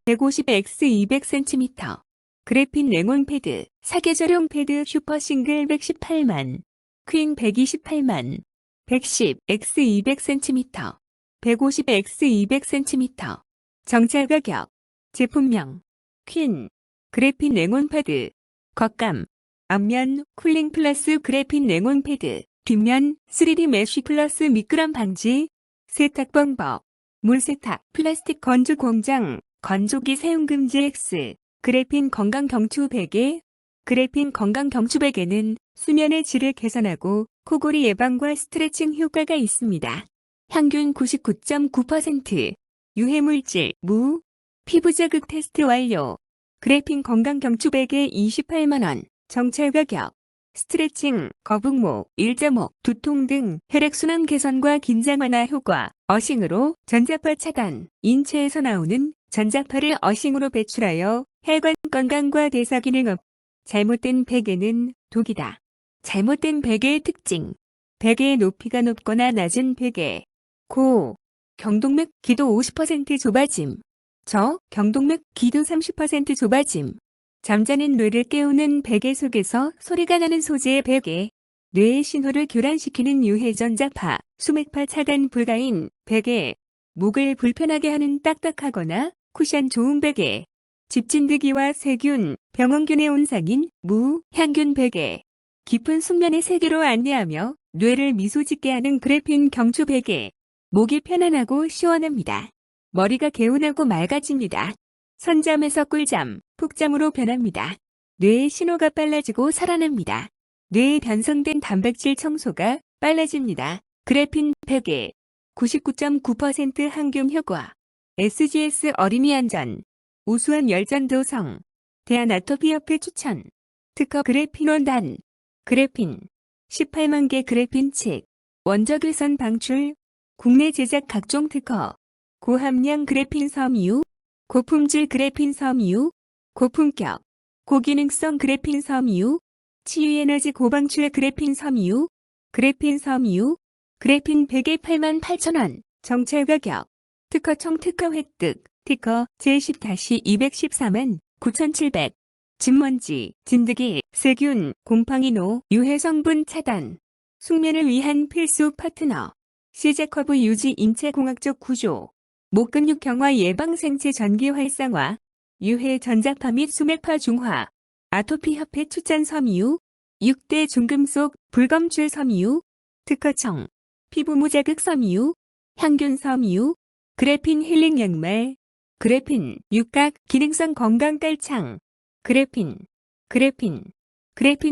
150, x 200cm, 그래핀 냉온 패드, 사계절용 패드 슈퍼 싱글 118만, 퀸 128만, 110, x 200cm, 150, x 200cm, 정찰 가격, 제품명, 퀸, 그래핀 냉온 패드, 겉감, 앞면 쿨링 플러스 그래핀 냉온 패드, 뒷면 3D 메쉬 플러스 미끄럼 방지, 세탁 방법, 물세탁, 플라스틱 건조 공장, 건조기 사용 금지 X, 그래핀 건강 경추 베개. 그래핀 건강 경추 베개는 수면의 질을 개선하고 코골이 예방과 스트레칭 효과가 있습니다. 향균 99.9%, 유해물질, 무, 피부 자극 테스트 완료. 그래핀 건강 경추 베개 28만원, 정찰 가격. 스트레칭, 거북목, 일자목, 두통 등 혈액순환 개선과 긴장 완화 효과, 어싱으로 전자파 차단, 인체에서 나오는 전자파를 어싱으로 배출하여 혈관 건강과 대사 기능업. 잘못된 베개는 독이다. 잘못된 베개의 특징. 베개의 높이가 높거나 낮은 베개. 고, 경동맥 기도 50% 좁아짐. 저, 경동맥 기도 30% 좁아짐. 잠자는 뇌를 깨우는 베개 속에서 소리가 나는 소재의 베개. 뇌의 신호를 교란시키는 유해 전자파, 수맥파 차단 불가인 베개. 목을 불편하게 하는 딱딱하거나 쿠션 좋은 베개. 집진드기와 세균, 병원균의 온상인 무, 향균 베개. 깊은 숙면의 세계로 안내하며 뇌를 미소 짓게 하는 그래핀 경추 베개. 목이 편안하고 시원합니다. 머리가 개운하고 맑아집니다. 선잠에서 꿀잠, 푹잠으로 변합니다. 뇌의 신호가 빨라지고 살아납니다. 뇌에 변성된 단백질 청소가 빨라집니다. 그래핀 베개 99.9% 항균 효과. SGS 어린이 안전. 우수한 열전 도성. 대한아토피협회 추천. 특허 그래핀 원단. 그래핀 18만 개 그래핀 책. 원적외선 방출, 국내 제작 각종 특허, 고함량 그래핀 섬유, 고품질 그래핀 섬유, 고품격, 고기능성 그래핀 섬유, 치유에너지 고방출 그래핀 섬유, 그래핀 섬유, 그래핀 100에 88,000원, 정찰 가격, 특허청 특허 획득, 특허 제10-214만 9,700, 진먼지, 진드기, 세균, 곰팡이노, 유해 성분 차단, 숙면을 위한 필수 파트너, 시제커브 유지 인체공학적 구조, 목근육 경화 예방 생체 전기 활성화, 유해 전자파 및 수맥파 중화, 아토피 협회 추천 섬유, 6대 중금속 불검출 섬유, 특허청, 피부 무자극 섬유, 향균 섬유, 그래핀 힐링 양말, 그래핀 육각 기능성 건강 깔창, 그래핀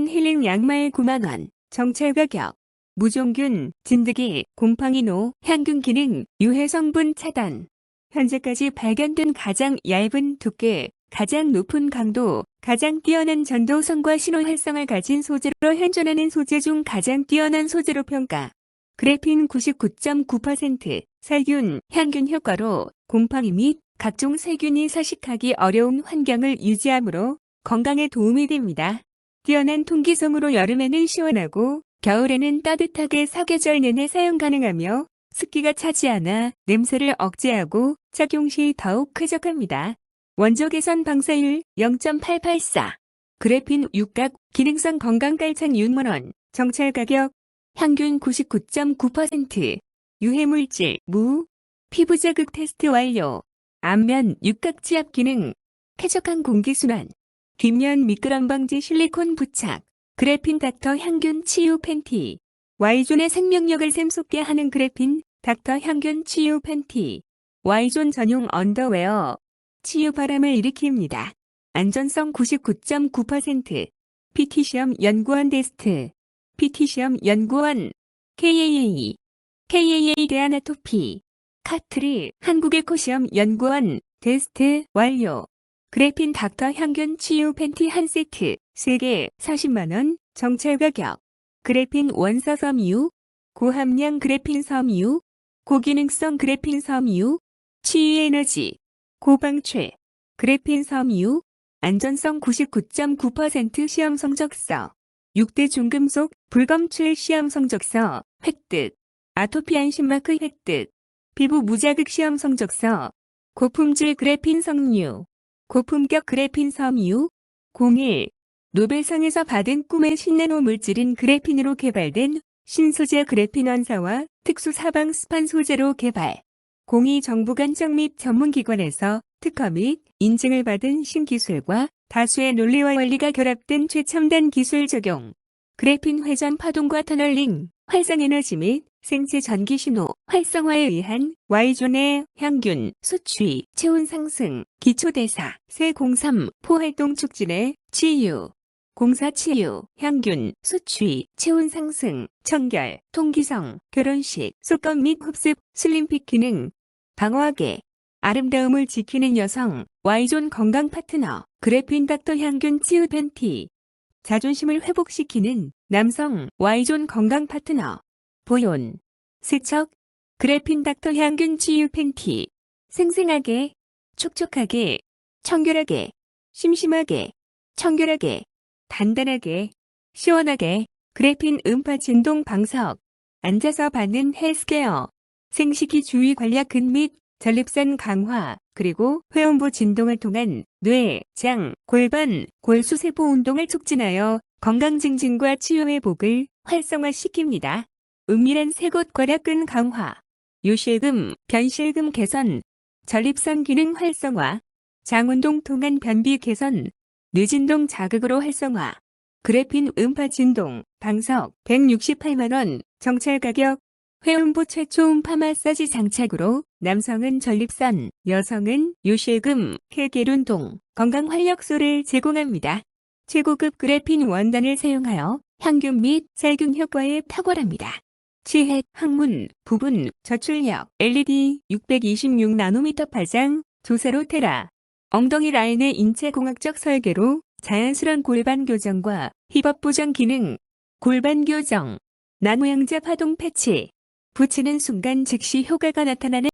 힐링 양말 9만원, 정찰 가격, 무종균, 진드기, 곰팡이노, 향균 기능, 유해 성분 차단. 현재까지 발견된 가장 얇은 두께, 가장 높은 강도, 가장 뛰어난 전도성과 신호 활성을 가진 소재로 현존하는 소재 중 가장 뛰어난 소재로 평가. 그래핀 99.9%, 살균, 향균 효과로 곰팡이 및 각종 세균이 서식하기 어려운 환경을 유지하므로 건강에 도움이 됩니다. 뛰어난 통기성으로 여름에는 시원하고 겨울에는 따뜻하게 사계절 내내 사용 가능하며 습기가 차지 않아 냄새를 억제하고 착용 시 더욱 쾌적합니다. 원조 개선 방사율 0.884, 그래핀 육각 기능성 건강 깔창 6만원, 정찰 가격, 향균 99.9%, 유해물질, 무, 피부 자극 테스트 완료, 앞면 육각 지압 기능, 쾌적한 공기순환, 뒷면 미끄럼 방지 실리콘 부착, 그래핀 닥터 향균 치유 팬티, Y존의 생명력을 샘솟게 하는 그래핀 닥터 향균 치유 팬티, Y존 전용 언더웨어, 치유 바람을 일으킵니다. 안전성 99.9%, PT시험 연구원 테스트, PT시험 연구원, KAA 대안아토피, 카트리 한국의 코시험 연구원 테스트 완료. 그래핀 닥터 향균 치유 팬티 한 세트, 3개 40만원, 정찰 가격. 그래핀 원서 섬유, 고함량 그래핀 섬유, 고기능성 그래핀 섬유, 치유 에너지, 고방출, 그래핀 섬유, 안전성 99.9% 시험 성적서, 6대 중금속 불검출 시험 성적서 획득, 아토피 안심마크 획득, 피부 무자극 시험 성적서, 고품질 그래핀 섬유, 고품격 그래핀 섬유, 01, 노벨상에서 받은 꿈의 신나노 물질인 그래핀으로 개발된 신소재 그래핀 원사와 특수 사방 스판 소재로 개발. 02 정부 관청 및 전문기관에서 특허 및 인증을 받은 신기술과 다수의 논리와 원리가 결합된 최첨단 기술 적용. 그래핀 회전 파동과 터널링, 활성에너지 및 생체 전기 신호 활성화에 의한 Y존의 향균, 수취, 체온 상승, 기초대사, 쇠03, 포활동 촉진의 치유. 공사 치유, 향균, 수취, 체온 상승, 청결, 통기성, 결혼식, 속건 및 흡습, 슬림핏 기능, 방어하게, 아름다움을 지키는 여성, Y존 건강 파트너, 그래핀 닥터 향균 치유 팬티, 자존심을 회복시키는 남성, Y존 건강 파트너, 보온, 세척, 그래핀 닥터 향균 치유 팬티, 생생하게, 촉촉하게, 청결하게, 심심하게, 청결하게, 단단하게, 시원하게, 그래핀 음파 진동 방석, 앉아서 받는 헬스케어, 생식기 주의 관략근 및 전립선 강화, 그리고 회음부 진동을 통한 뇌, 장, 골반, 골수세포 운동을 촉진하여 건강 증진과 치유 회복을 활성화시킵니다. 은밀한 쇄골 괄약근 강화, 요실금, 변실금 개선, 전립선 기능 활성화, 장운동 통한 변비 개선, 뇌진동 자극으로 활성화, 그래핀 음파 진동, 방석 168만원, 정찰 가격, 회음부 최초 음파 마사지 장착으로 남성은 전립선, 여성은 요실금, 쾌계운동, 건강 활력소를 제공합니다. 최고급 그래핀 원단을 사용하여 향균 및 살균 효과에 탁월합니다. 치핵, 항문, 부분, 저출력, LED 626나노미터 파장, 조세로 테라. 엉덩이 라인의 인체공학적 설계로 자연스러운 골반 교정과 힙업 보정 기능, 골반 교정, 나노양자 파동 패치. 붙이는 순간 즉시 효과가 나타나는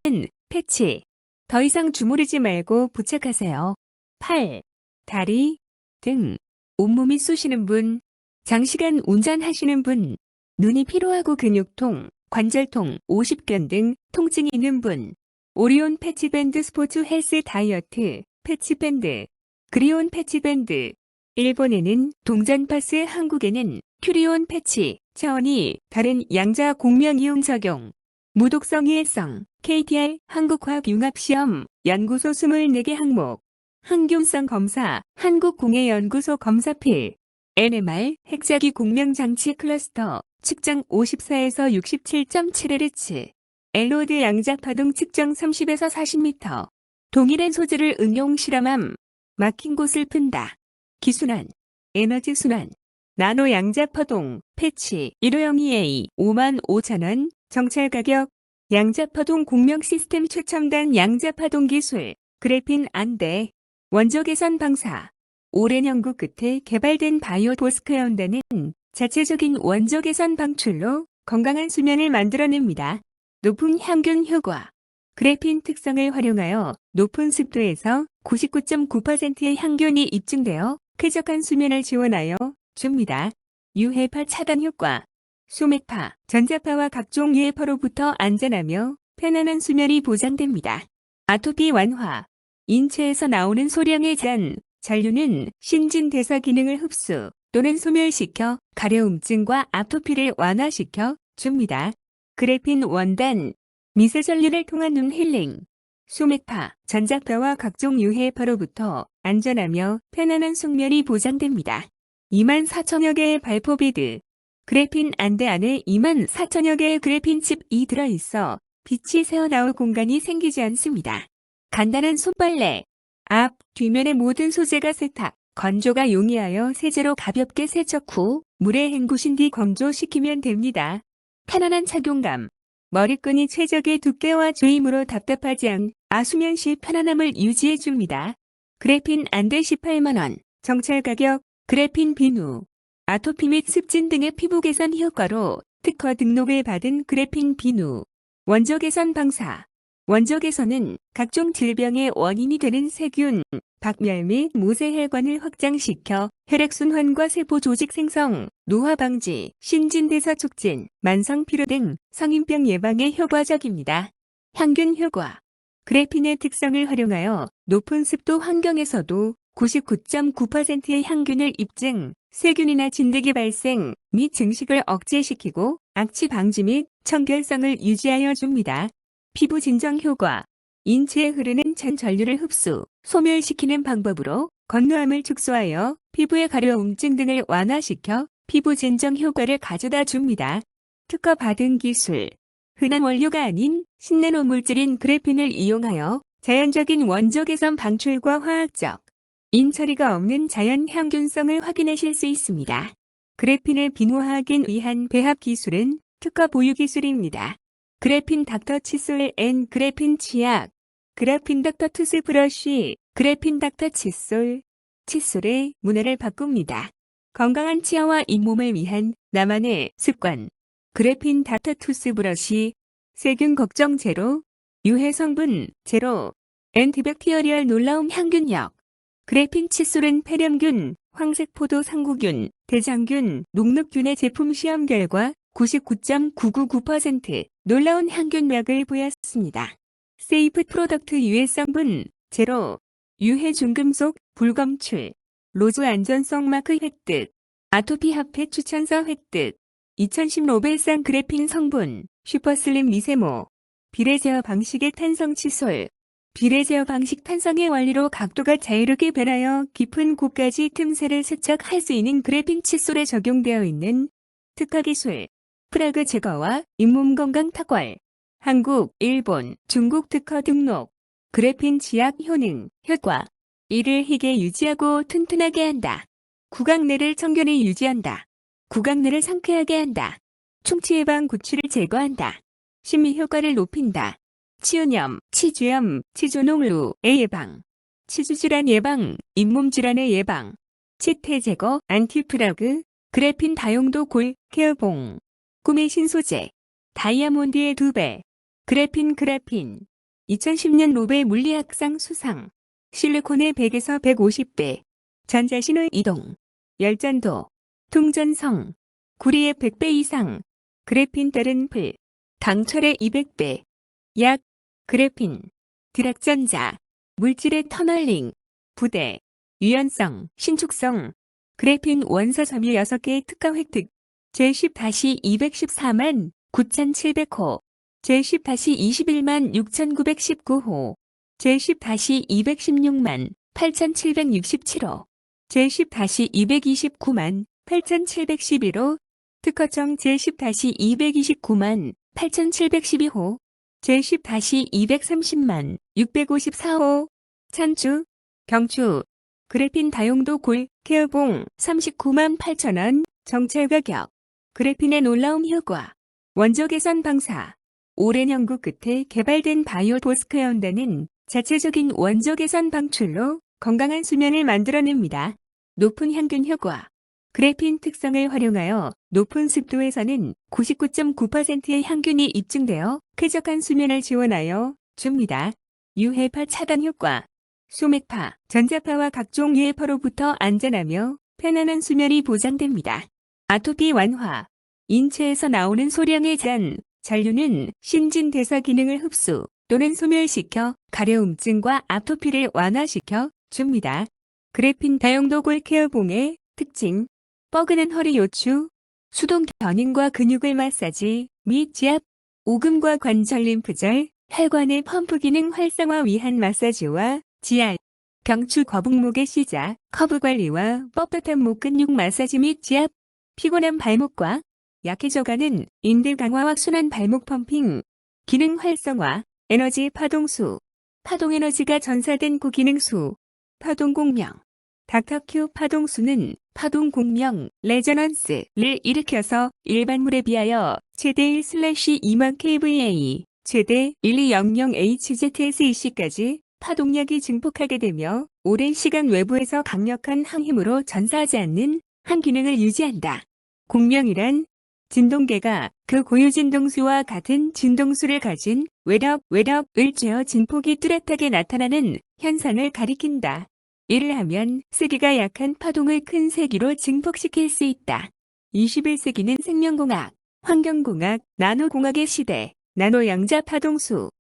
패치. 더 이상 주무르지 말고 부착하세요. 팔, 다리, 등, 온몸이 쑤시는 분, 장시간 운전하시는 분, 눈이 피로하고 근육통, 관절통, 오십견 등 통증이 있는 분, 오리온 패치밴드 스포츠 헬스 다이어트, 패치밴드, 그리온 패치밴드, 일본에는 동전파스, 한국에는 큐리온 패치, 차원이 다른 양자 공명 이용 적용, 무독성 이해성, KTR 한국화학융합시험 연구소 24개 항목, 항균성 검사, 한국공해연구소 검사필, NMR 핵자기 공명장치 클러스터, 측정 54에서 67.7Hz, 엘로드 양자파동 측정 30에서 40m, 동일한 소재를 응용 실험함, 막힌 곳을 푼다. 기순환, 에너지 순환, 나노 양자파동, 패치, 1502A 55,000원, 정찰 가격, 양자파동 공명 시스템 최첨단 양자파동 기술, 그래핀 안대, 원조 개선 방사. 오랜 연구 끝에 개발된 바이오보스크연대는 자체적인 원조 개선 방출로 건강한 수면을 만들어냅니다. 높은 향균 효과. 그래핀 특성을 활용하여 높은 습도에서 99.9%의 향균이 입증되어 쾌적한 수면을 지원하여 줍니다. 유해파 차단 효과. 소매파, 전자파와 각종 유해파로부터 안전하며 편안한 수면이 보장됩니다. 아토피 완화. 인체에서 나오는 소량의 잔류는 신진대사 기능을 흡수 또는 소멸시켜 가려움증과 아토피를 완화시켜 줍니다. 그래핀 원단. 미세 전류를 통한 눈 힐링. 소매파, 전자파와 각종 유해파로부터 안전하며 편안한 숙면이 보장됩니다. 24,000여 개의 발포비드. 그래핀 안대 안에 24,000여 개의 그래핀 칩이 들어있어 빛이 새어나올 공간이 생기지 않습니다. 간단한 손빨래. 앞, 뒷면의 모든 소재가 세탁, 건조가 용이하여 세제로 가볍게 세척 후 물에 헹구신 뒤 건조시키면 됩니다. 편안한 착용감. 머리끈이 최적의 두께와 조임으로 답답하지 않아 수면 시 편안함을 유지해줍니다. 그래핀 안대 180,000원. 정찰 가격. 그래핀 비누. 아토피 및 습진 등의 피부 개선 효과로 특허 등록을 받은 그래핀 비누. 원조 개선 방사. 원조 개선은 각종 질병의 원인이 되는 세균, 박멸 및 모세 혈관을 확장시켜 혈액순환과 세포 조직 생성, 노화 방지, 신진대사 촉진, 만성 피로 등 성인병 예방에 효과적입니다. 향균 효과. 그래핀의 특성을 활용하여 높은 습도 환경에서도 99.9%의 향균을 입증, 세균이나 진드기 발생 및 증식을 억제시키고 악취 방지 및 청결성을 유지하여 줍니다. 피부 진정 효과. 인체에 흐르는 잔 전류를 흡수, 소멸시키는 방법으로 건조함을 축소하여 피부의 가려움증 등을 완화시켜 피부 진정 효과를 가져다 줍니다. 특허 받은 기술. 흔한 원료가 아닌 신나노 물질인 그래핀을 이용하여 자연적인 원조 개선 방출과 화학적 인처리가 없는 자연 향균성을 확인하실 수 있습니다. 그래핀을 비누화하기 위한 배합 기술은 특허 보유 기술입니다. 그래핀 닥터 칫솔 앤 그래핀 치약. 그래핀 닥터 투스브러쉬. 그래핀 닥터 칫솔. 칫솔의 문화를 바꿉니다. 건강한 치아와 잇몸을 위한 나만의 습관. 그래핀 닥터 투스브러쉬. 세균 걱정 제로. 유해 성분 제로. 엔티백티어리얼 놀라운 향균력. 그래핀 칫솔은 폐렴균, 황색포도 상구균, 대장균, 녹록균의 제품 시험 결과 99.999% 놀라운 향균력을 보였습니다. 세이프 프로덕트 유해 성분 제로. 유해 중금속 불검출. 로즈 안전성 마크 획득. 아토피 협회 추천서 획득. 2010 노벨상 그래핀 성분 슈퍼슬림 미세모. 비례 제어 방식의 탄성 칫솔. 비례 제어 방식 탄성의 원리로 각도가 자유롭게 변하여 깊은 곳까지 틈새를 세척할 수 있는 그래핀 칫솔에 적용되어 있는 특허 기술. 프라그 제거와 잇몸 건강 탁월. 한국, 일본, 중국 특허 등록. 그래핀 치약 효능, 효과. 이를 희게 유지하고 튼튼하게 한다. 구강내를 청결히 유지한다. 구강내를 상쾌하게 한다. 충치 예방 구취를 제거한다. 심미 효과를 높인다. 치은염, 치주염, 치조농루의 예방. 치주질환 예방, 잇몸 질환의 예방. 치태 제거, 안티프라그, 그래핀 다용도 골, 케어봉. 꿈의 신소재. 다이아몬드의 2배. 그래핀. 2010년 노벨 물리학상 수상. 실리콘의 100에서 150배. 전자신호 이동. 열전도. 통전성. 구리의 100배 이상. 그래핀 다른 풀. 강철의 200배. 약. 그래핀. 드락전자. 물질의 터널링. 부대. 유연성, 신축성. 그래핀 원소 섬유 6개의 특가 획득. 제10-214만 9,700호. 제10-21만 6,919호. 제10-216만 8,767호. 제10-229만 8,711호. 특허청 제10-229만 8,712호. 제10-230만 654호. 찬주, 경추. 그래핀 다용도 골, 케어봉 39만 8천원. 정찰 가격. 그래핀의 놀라운 효과. 원조 개선 방사. 오랜 연구 끝에 개발된 바이오보스크연단은 자체적인 원조 개선 방출로 건강한 수면을 만들어냅니다. 높은 향균 효과. 그래핀 특성을 활용하여 높은 습도에서는 99.9%의 향균이 입증되어 쾌적한 수면을 지원하여 줍니다. 유해파 차단 효과. 소맥파, 전자파와 각종 유해파로부터 안전하며 편안한 수면이 보장됩니다. 아토피 완화. 인체에서 나오는 소량의 잔류는 신진대사 기능을 흡수 또는 소멸시켜 가려움증과 아토피를 완화시켜 줍니다. 그래핀 다용도 골 케어봉의 특징. 뻐근한 허리 요추, 수동 견인과 근육을 마사지 및 지압, 오금과 관절 림프절, 혈관의 펌프 기능 활성화 위한 마사지와 지압, 경추 거북목의 시작, 커브 관리와 뻣뻣한 목 근육 마사지 및 지압, 피곤한 발목과 약해져가는 인대 강화와 순환 발목 펌핑, 기능 활성화, 에너지 파동수, 파동 에너지가 전사된 고기능수, 파동 공명. 닥터큐 파동수는 파동 공명, 레저넌스를 일으켜서 일반물에 비하여 최대 1/2만 kVA, 최대 1200HZSEC까지 파동력이 증폭하게 되며 오랜 시간 외부에서 강력한 항힘으로 전사하지 않는 한 기능을 유지한다. 공명이란 진동계가 그 고유 진동수와 같은 진동수를 가진 외력을 쬐어 진폭이 뚜렷하게 나타나는 현상을 가리킨다. 이를 하면 세기가 약한 파동을 큰 세기로 증폭시킬 수 있다. 21세기는 생명공학, 환경공학, 나노공학의 시대. 나노 양자 파동수.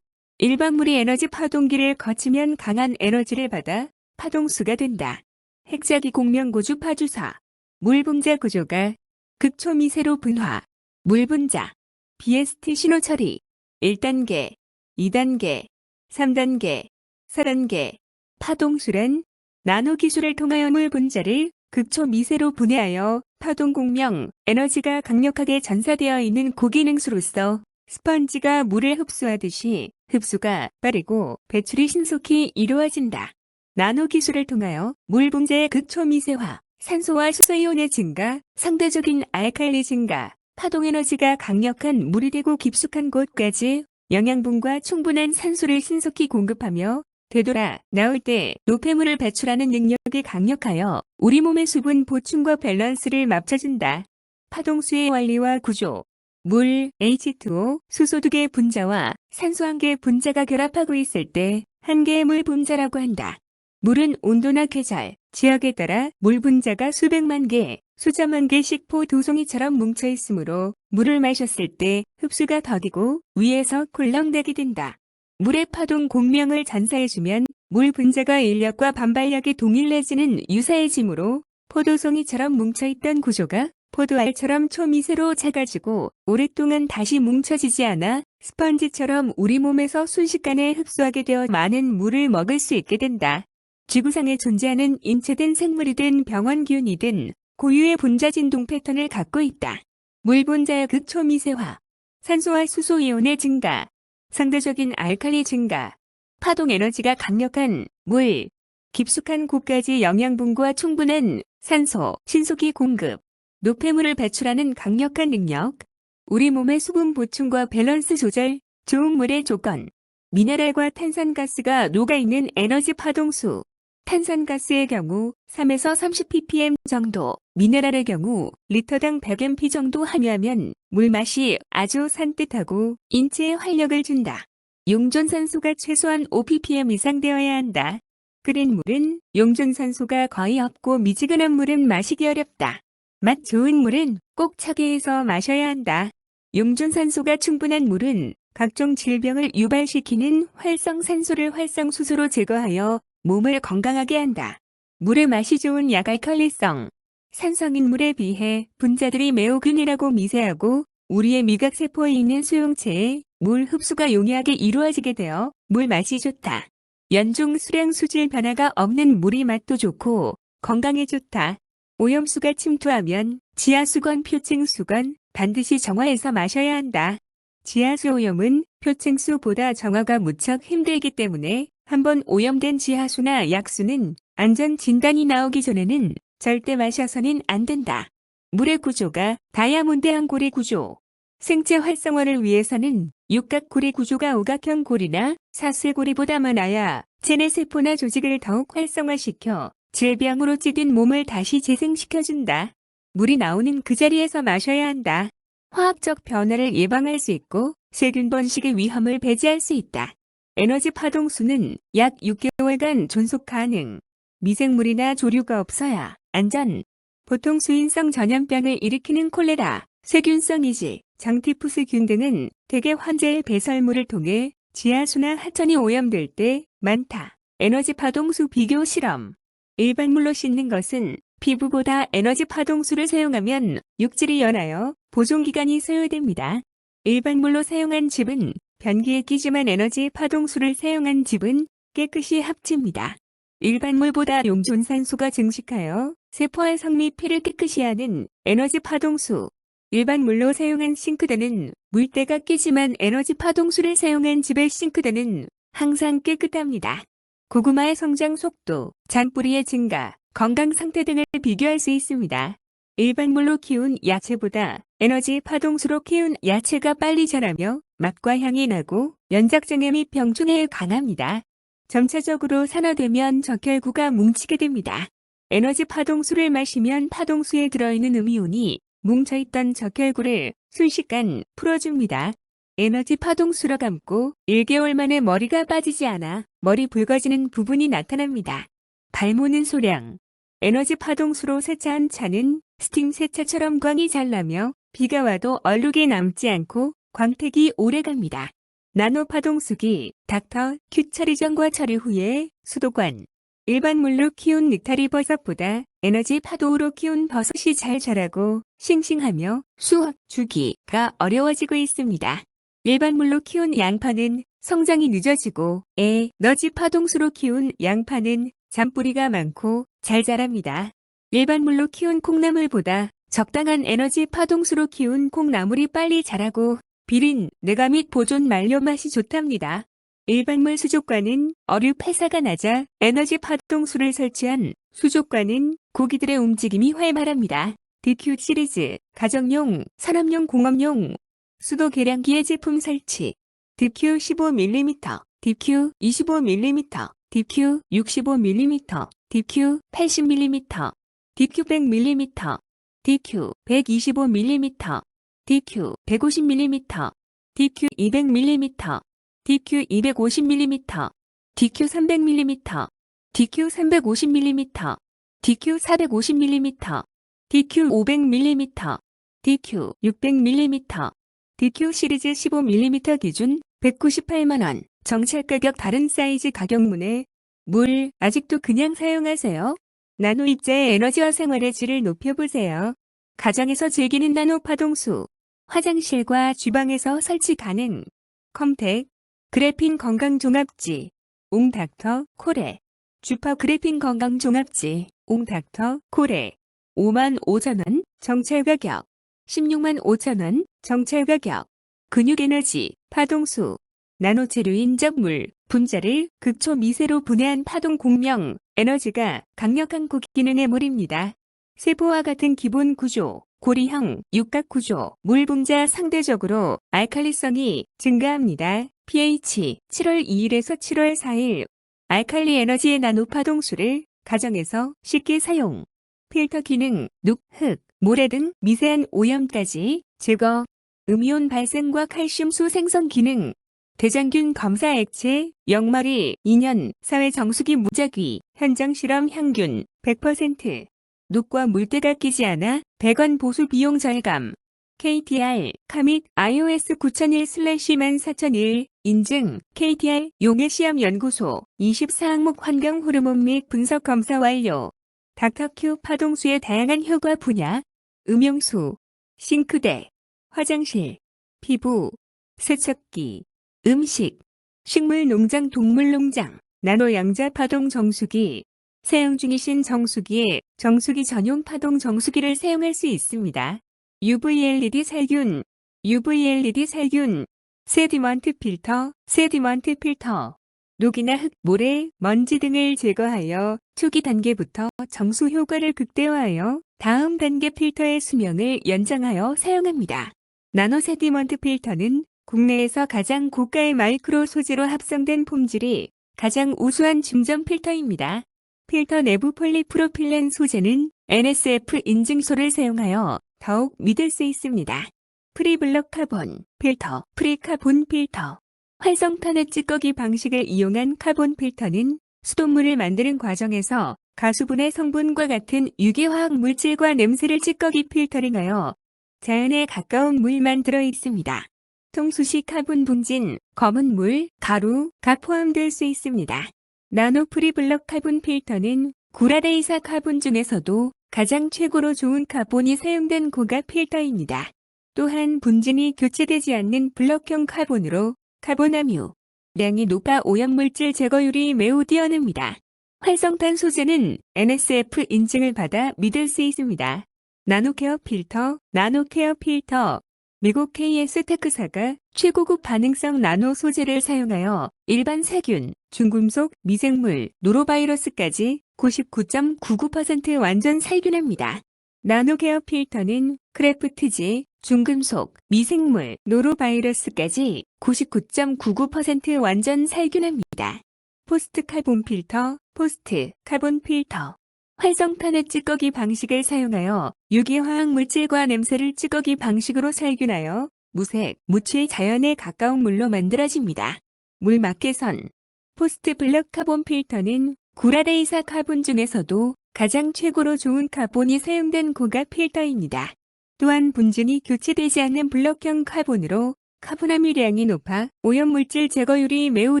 일반물이 에너지 파동기를 거치면 강한 에너지를 받아 파동수가 된다. 핵자기 공명고주 파주사. 물분자 구조가 극초미세로 분화. 물분자. BST 신호 처리. 1단계, 2단계, 3단계, 4단계. 파동수란 나노기술을 통하여 물분자를 극초미세로 분해하여 파동 공명, 에너지가 강력하게 전사되어 있는 고기능수로서 스펀지가 물을 흡수하듯이 흡수가 빠르고 배출이 신속히 이루어진다. 나노기술을 통하여 물분자의 극초미세화, 산소와 수소이온의 증가, 상대적인 알칼리 증가, 파동에너지가 강력한 물이 되고 깊숙한 곳까지 영양분과 충분한 산소를 신속히 공급하며 되돌아 나올 때 노폐물을 배출하는 능력이 강력하여 우리 몸의 수분 보충과 밸런스를 맞춰준다. 파동수의 원리와 구조. 물, H2O, 수소 2개 분자와 산소 1개 분자가 결합하고 있을 때 한 개의 물 분자라고 한다. 물은 온도나 계절, 지역에 따라 물 분자가 수백만 개, 수천만 개씩 포 두 송이처럼 뭉쳐 있으므로 물을 마셨을 때 흡수가 더디고 위에서 굴렁대게 된다. 물의 파동 공명을 전사해주면 물 분자가 인력과 반발력이 동일해지는 유사해지므로 포도송이처럼 뭉쳐있던 구조가 포도알처럼 초미세로 작아지고 오랫동안 다시 뭉쳐지지 않아 스펀지처럼 우리 몸에서 순식간에 흡수하게 되어 많은 물을 먹을 수 있게 된다. 지구상에 존재하는 인체든 생물이든 병원균이든 고유의 분자 진동 패턴을 갖고 있다. 물 분자의 극초미세화, 산소와 수소 이온의 증가, 상대적인 알칼리 증가, 파동 에너지가 강력한 물, 깊숙한 곳까지 영양분과 충분한 산소, 신속히 공급, 노폐물을 배출하는 강력한 능력, 우리 몸의 수분 보충과 밸런스 조절, 좋은 물의 조건, 미네랄과 탄산가스가 녹아있는 에너지 파동수, 탄산가스의 경우 3에서 30ppm 정도, 미네랄의 경우 리터당 100mp 정도 함유하면 물 맛이 아주 산뜻하고 인체에 활력을 준다. 용존산소가 최소한 5ppm 이상 되어야 한다. 끓인 물은 용존산소가 거의 없고 미지근한 물은 마시기 어렵다. 맛 좋은 물은 꼭 차게해서 마셔야 한다. 용존산소가 충분한 물은 각종 질병을 유발시키는 활성산소를 활성수소로 제거하여 몸을 건강하게 한다. 물의 맛이 좋은 약알칼리성. 산성인 물에 비해 분자들이 매우 균일하고 미세하고 우리의 미각세포에 있는 수용체에 물 흡수가 용이하게 이루어지게 되어 물 맛이 좋다. 연중 수량 수질 변화가 없는 물이 맛도 좋고 건강에 좋다. 오염수가 침투하면 지하수건, 표층수건 반드시 정화해서 마셔야 한다. 지하수 오염은 표층수보다 정화가 무척 힘들기 때문에 한번 오염된 지하수나 약수는 안전 진단이 나오기 전에는 절대 마셔서는 안 된다. 물의 구조가 다이아몬드형 고리 구조. 생체 활성화를 위해서는 육각고리 구조가 오각형 고리나 사슬고리보다 많아야 체내세포나 조직을 더욱 활성화시켜 질병으로 찌든 몸을 다시 재생시켜준다. 물이 나오는 그 자리에서 마셔야 한다. 화학적 변화를 예방할 수 있고 세균 번식의 위험을 배제할 수 있다. 에너지 파동수는 약 6개월간 존속 가능. 미생물이나 조류가 없어야 안전. 보통 수인성 전염병을 일으키는 콜레라, 세균성 이지, 장티푸스균 등은 대개 환자의 배설물을 통해 지하수나 하천이 오염될 때 많다. 에너지 파동수 비교 실험. 일반 물로 씻는 것은 피부보다 에너지 파동수를 사용하면 육질이 연하여 보존기간이 소요됩니다. 일반 물로 사용한 즙은 변기에 끼지만 에너지 파동수를 사용한 즙은 깨끗이 합칩니다. 일반 물보다 용존산소가 증식하여 세포와 성및 피를 깨끗이 하는 에너지 파동수. 일반 물로 사용한 싱크대는 물때가 끼지만 에너지 파동수를 사용한 즙의 싱크대는 항상 깨끗합니다. 고구마의 성장 속도, 잔뿌리의 증가, 건강 상태 등을 비교할 수 있습니다. 일반 물로 키운 야채보다 에너지 파동수로 키운 야채가 빨리 자라며 맛과 향이 나고 연작장애 및 병충해에 강합니다. 점차적으로 산화되면 적혈구가 뭉치게 됩니다. 에너지 파동수를 마시면 파동수에 들어있는 음이온이 뭉쳐있던 적혈구를 순식간 풀어줍니다. 에너지 파동수로 감고 1개월 만에 머리가 빠지지 않아 머리 붉어지는 부분이 나타납니다. 발모는 소량. 에너지 파동수로 세차한 차는 스팀 세차처럼 광이 잘 나며 비가 와도 얼룩이 남지 않고 광택이 오래갑니다. 나노 파동수기, 닥터 큐 처리 전과 처리 후에 수도관. 일반 물로 키운 느타리 버섯보다 에너지 파도로 키운 버섯이 잘 자라고 싱싱하며 수확 주기가 어려워지고 있습니다. 일반 물로 키운 양파는 성장이 늦어지고 에너지 파동수로 키운 양파는 잔뿌리가 많고 잘 자랍니다. 일반 물로 키운 콩나물보다 적당한 에너지 파동수로 키운 콩나물이 빨리 자라고 비린, 내가 및 보존 만료 맛이 좋답니다. 일반물 수족관은 어류 폐사가 낮아 에너지 파동수를 설치한 수족관은 고기들의 움직임이 활발합니다. DQ 시리즈, 가정용, 산업용, 공업용, 수도 계량기의 제품 설치. DQ 15mm, DQ 25mm, DQ 65mm, DQ 80mm, DQ 100mm, DQ 125mm, DQ 150mm, DQ 200mm, DQ 250mm, DQ 300mm, DQ 350mm, DQ 450mm, DQ 500mm, DQ 600mm, DQ 시리즈 15mm 기준 198만원, 정찰 가격 다른 사이즈 가격문에 물 아직도 그냥 사용하세요. 나노 입자의 에너지와 생활의 질을 높여보세요. 가정에서 즐기는 나노 파동수, 화장실과 주방에서 설치 가능. 컴택, 그래핀 건강종합지, 옹닥터 코레, 주파 그래핀 건강종합지, 옹닥터 코레, 55,000원, 정찰가격, 165,000원, 정찰가격, 근육에너지, 파동수, 나노재료인 적물, 분자를 극초미세로 분해한 파동 공명, 에너지가 강력한 고기능의 물입니다. 세포와 같은 기본 구조, 고리형, 육각 구조, 물 분자 상대적으로 알칼리성이 증가합니다. pH 7월 2일에서 7월 4일. 알칼리 에너지의 나노 파동수를 가정에서 쉽게 사용. 필터 기능, 눅, 흙, 모래 등 미세한 오염까지 제거. 음이온 발생과 칼슘수 생성 기능. 대장균 검사 액체, 영마리, 2년, 사회 정수기 무작위, 현장 실험 향균, 100%. 눅과 물때가 끼지 않아 100원 보수 비용 절감. KTR, 카밋, iOS 9001/14001, 인증, KTR, 용해시험 연구소, 24항목 환경 호르몬 및 분석 검사 완료. 닥터큐 파동수의 다양한 효과 분야. 음용수, 싱크대, 화장실, 피부, 세척기, 음식, 식물 농장 동물 농장, 나노 양자 파동 정수기. 사용 중이신 정수기에 정수기 전용 파동 정수기를 사용할 수 있습니다. UV-LED 살균, UV-LED 살균, 세디먼트 필터, 세디먼트 필터. 녹이나 흙, 모래, 먼지 등을 제거하여 초기 단계부터 정수 효과를 극대화하여 다음 단계 필터의 수명을 연장하여 사용합니다. 나노 세디먼트 필터는 국내에서 가장 고가의 마이크로 소재로 합성된 폼질이 가장 우수한 중점 필터입니다. 필터 내부 폴리프로필렌 소재는 NSF 인증소를 사용하여 더욱 믿을 수 있습니다. 프리블럭 카본 필터, 프리카본 필터. 활성탄의 찌꺼기 방식을 이용한 카본 필터는 수돗물을 만드는 과정에서 가수분해 성분과 같은 유기화학 물질과 냄새를 찌꺼기 필터링하여 자연에 가까운 물만 들어 있습니다. 통수시 카본 분진, 검은 물, 가루가 포함될 수 있습니다. 나노 프리블럭 카본 필터는 구라데이사 카본 중에서도 가장 최고로 좋은 카본이 사용된 고가 필터입니다. 또한 분진이 교체되지 않는 블럭형 카본으로 카본 함유량이 높아 오염물질 제거율이 매우 뛰어납니다. 활성탄 소재는 NSF 인증을 받아 믿을 수 있습니다. 나노케어 필터, 나노케어 필터. 미국 KS-테크사가 최고급 반응성 나노 소재를 사용하여 일반 세균, 중금속, 미생물, 노로바이러스까지 99.99% 완전 살균합니다. 나노케어 필터는 크래프트지, 중금속, 미생물, 노로바이러스까지 99.99% 완전 살균합니다. 포스트 카본 필터, 포스트 카본 필터. 활성탄의 찌꺼기 방식을 사용하여 유기화학 물질과 냄새를 찌꺼기 방식으로 살균하여 무색, 무취 자연에 가까운 물로 만들어집니다. 물 막개선. 포스트 블럭 카본 필터는 구라데이사 카본 중에서도 가장 최고로 좋은 카본이 사용된 고가 필터입니다. 또한 분진이 교체되지 않는 블럭형 카본으로 카본 함유량이 높아 오염물질 제거율이 매우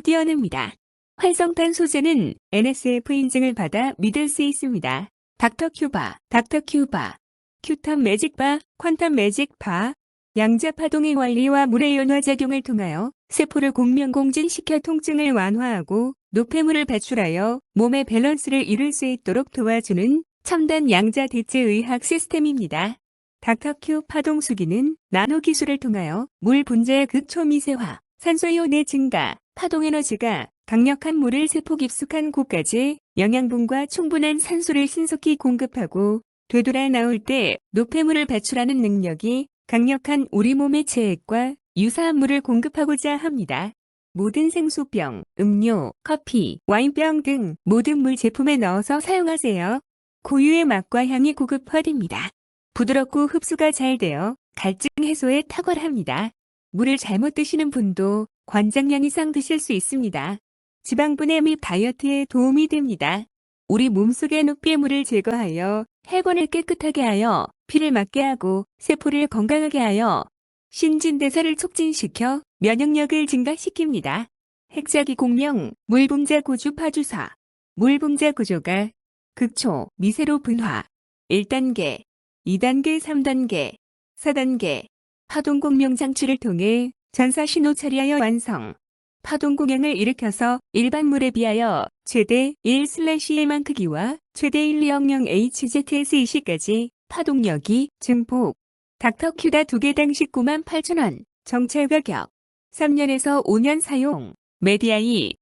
뛰어납니다. 활성탄 소재는 NSF 인증을 받아 믿을 수 있습니다. 닥터큐바, 닥터큐바, 큐텀 매직바, 퀀텀 매직바. 양자 파동의 원리와 물의 연화작용을 통하여 세포를 공명공진시켜 통증을 완화하고 노폐물을 배출하여 몸의 밸런스를 이룰 수 있도록 도와주는 첨단 양자 대체 의학 시스템입니다. 닥터큐 파동수기는 나노 기술을 통하여 물 분자의 극초미세화, 산소이온의 증가, 파동에너지가 강력한 물을 세포 깊숙한 곳까지 영양분과 충분한 산소를 신속히 공급하고 되돌아 나올 때 노폐물을 배출하는 능력이 강력한 우리 몸의 체액과 유사한 물을 공급하고자 합니다. 모든 생수병, 음료, 커피, 와인병 등 모든 물 제품에 넣어서 사용하세요. 고유의 맛과 향이 고급화됩니다. 부드럽고 흡수가 잘 되어 갈증 해소에 탁월합니다. 물을 잘못 드시는 분도 관장량 이상 드실 수 있습니다. 지방분해 및 다이어트에 도움이 됩니다. 우리 몸속의 노폐물을 제거하여 혈관을 깨끗하게 하여 피를 맑게 하고 세포를 건강하게 하여 신진대사를 촉진시켜 면역력을 증가시킵니다. 핵자기 공명, 물분자 구조 파주사. 물분자 구조가 극초, 미세로 분화. 1단계, 2단계, 3단계, 4단계. 파동 공명 장치를 통해 전사 신호 처리하여 완성. 파동 공양을 일으켜서 일반 물에 비하여 최대 1/1만 크기와 최대 1200HZS-20까지 파동력이 증폭. 닥터큐다 2개당 198,000원. 정찰 가격. 3년에서 5년 사용. 메디아이.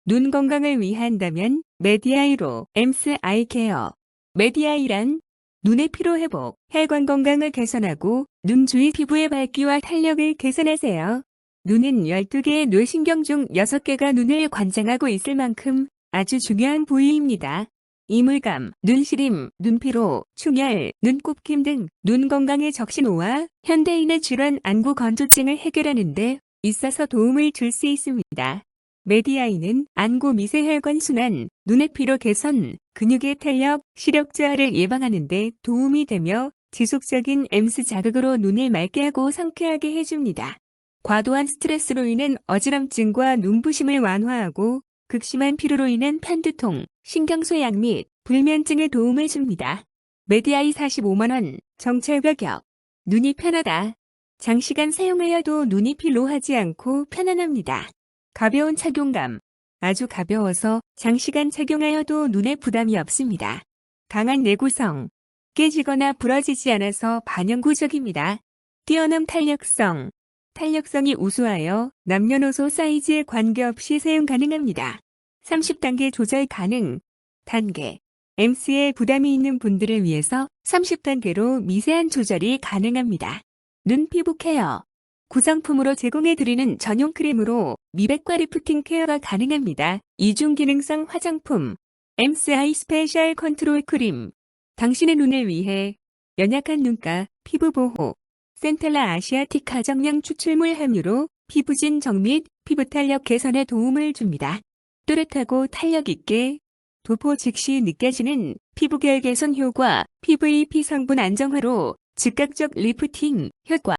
눈 건강을 위한다면 메디아이로 엠스 아이케어. 메디아이란 눈의 피로 회복, 혈관 건강을 개선하고 눈 주위 피부의 밝기와 탄력을 개선하세요. 눈은 12개의 뇌신경 중 6개가 눈을 관장하고 있을 만큼 아주 중요한 부위입니다. 이물감, 눈시림, 눈피로, 충혈, 눈꼽힘 등 눈 건강의 적신호와 현대인의 질환 안구 건조증을 해결하는 데 있어서 도움을 줄 수 있습니다. 메디아인은 안구 미세혈관 순환, 눈의 피로 개선, 근육의 탄력, 시력 저하를 예방하는 데 도움이 되며 지속적인 엠스 자극으로 눈을 맑게 하고 상쾌하게 해줍니다. 과도한 스트레스로 인한 어지럼증과 눈부심을 완화하고 극심한 피로로 인한 편두통, 신경쇠약 및 불면증에 도움을 줍니다. 메디아이 45만원, 정찰 가격. 눈이 편하다. 장시간 사용하여도 눈이 피로하지 않고 편안합니다. 가벼운 착용감. 아주 가벼워서 장시간 착용하여도 눈에 부담이 없습니다. 강한 내구성. 깨지거나 부러지지 않아서 반영구적입니다. 뛰어난 탄력성. 탄력성이 우수하여 남녀노소 사이즈에 관계없이 사용 가능합니다. 30단계 조절 가능. 단계. 엠스에 부담이 있는 분들을 위해서 30단계로 미세한 조절이 가능합니다. 눈 피부 케어. 구성품으로 제공해드리는 전용 크림으로 미백과 리프팅 케어가 가능합니다. 이중 기능성 화장품. 엠스 아이 스페셜 컨트롤 크림. 당신의 눈을 위해 연약한 눈가, 피부 보호. 센텔라 아시아티카 정량 추출물 함유로 피부진 정 및 피부 탄력 개선에 도움을 줍니다. 또렷하고 탄력 있게 도포 즉시 느껴지는 피부결 개선 효과, PVP 성분 안정화로 즉각적 리프팅 효과,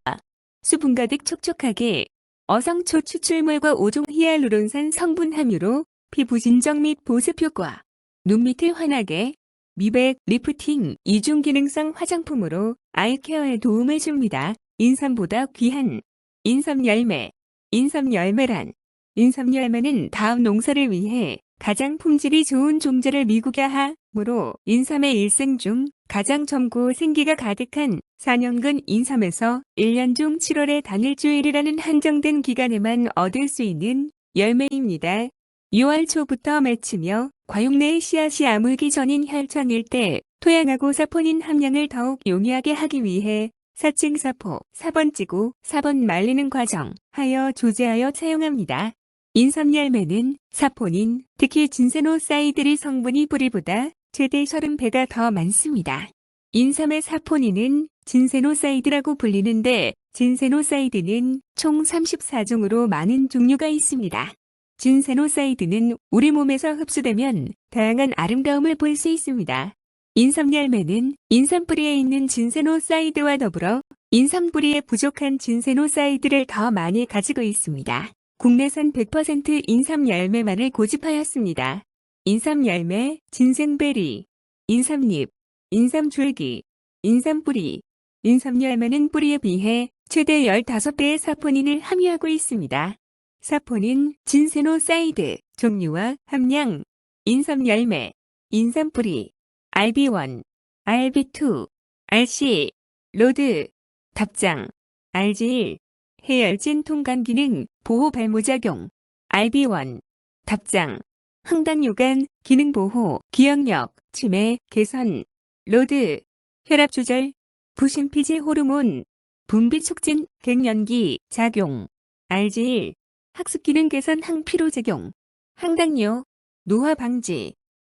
수분 가득 촉촉하게 어성초 추출물과 5종 히알루론산 성분 함유로 피부 진정 및 보습 효과, 눈 밑을 환하게 미백, 리프팅, 이중 기능성 화장품으로 아이케어에 도움을 줍니다. 인삼보다 귀한 인삼열매. 인삼열매란 인삼열매는 다음 농사를 위해 가장 품질이 좋은 종자를 미국야하므로 인삼의 일생 중 가장 젊고 생기가 가득한 4년근 인삼에서 1년 중 7월의 당일주일이라는 한정된 기간에만 얻을 수 있는 열매입니다. 6월 초부터 맺히며 과육 내의 씨앗이 아물기 전인 혈청일 때 토양하고 사포닌 함량을 더욱 용이하게 하기 위해 4층 사포, 4번 찌고 4번 말리는 과정 하여 조제하여 사용합니다. 인삼열매는 사포닌, 특히 진세노사이드리 성분이 뿌리보다 최대 30배가 더 많습니다. 인삼의 사포닌은 진세노사이드라고 불리는데 진세노사이드는 총 34종으로 많은 종류가 있습니다. 진세노사이드는 우리 몸에서 흡수되면 다양한 아름다움을 볼 수 있습니다. 인삼열매는 인삼뿌리에 있는 진세노사이드와 더불어 인삼뿌리에 부족한 진세노사이드를 더 많이 가지고 있습니다. 국내산 100% 인삼열매만을 고집하였습니다. 인삼열매, 진생베리, 인삼잎, 인삼줄기, 인삼뿌리. 인삼열매는 뿌리에 비해 최대 15배의 사포닌을 함유하고 있습니다. 사포닌, 진세노사이드, 종류와 함량, 인삼열매, 인삼뿌리, RB1, RB2, RC, 로드, 답장, RG1, 해열진 통관 기능, 보호 발모작용, RB1, 답장, 항당요관, 기능 보호, 기억력, 치매, 개선, 로드, 혈압 조절, 부신피질 호르몬, 분비 촉진, 갱년기, 작용, RG1, 학습 기능 개선 항피로작용, 항당뇨, 노화 방지,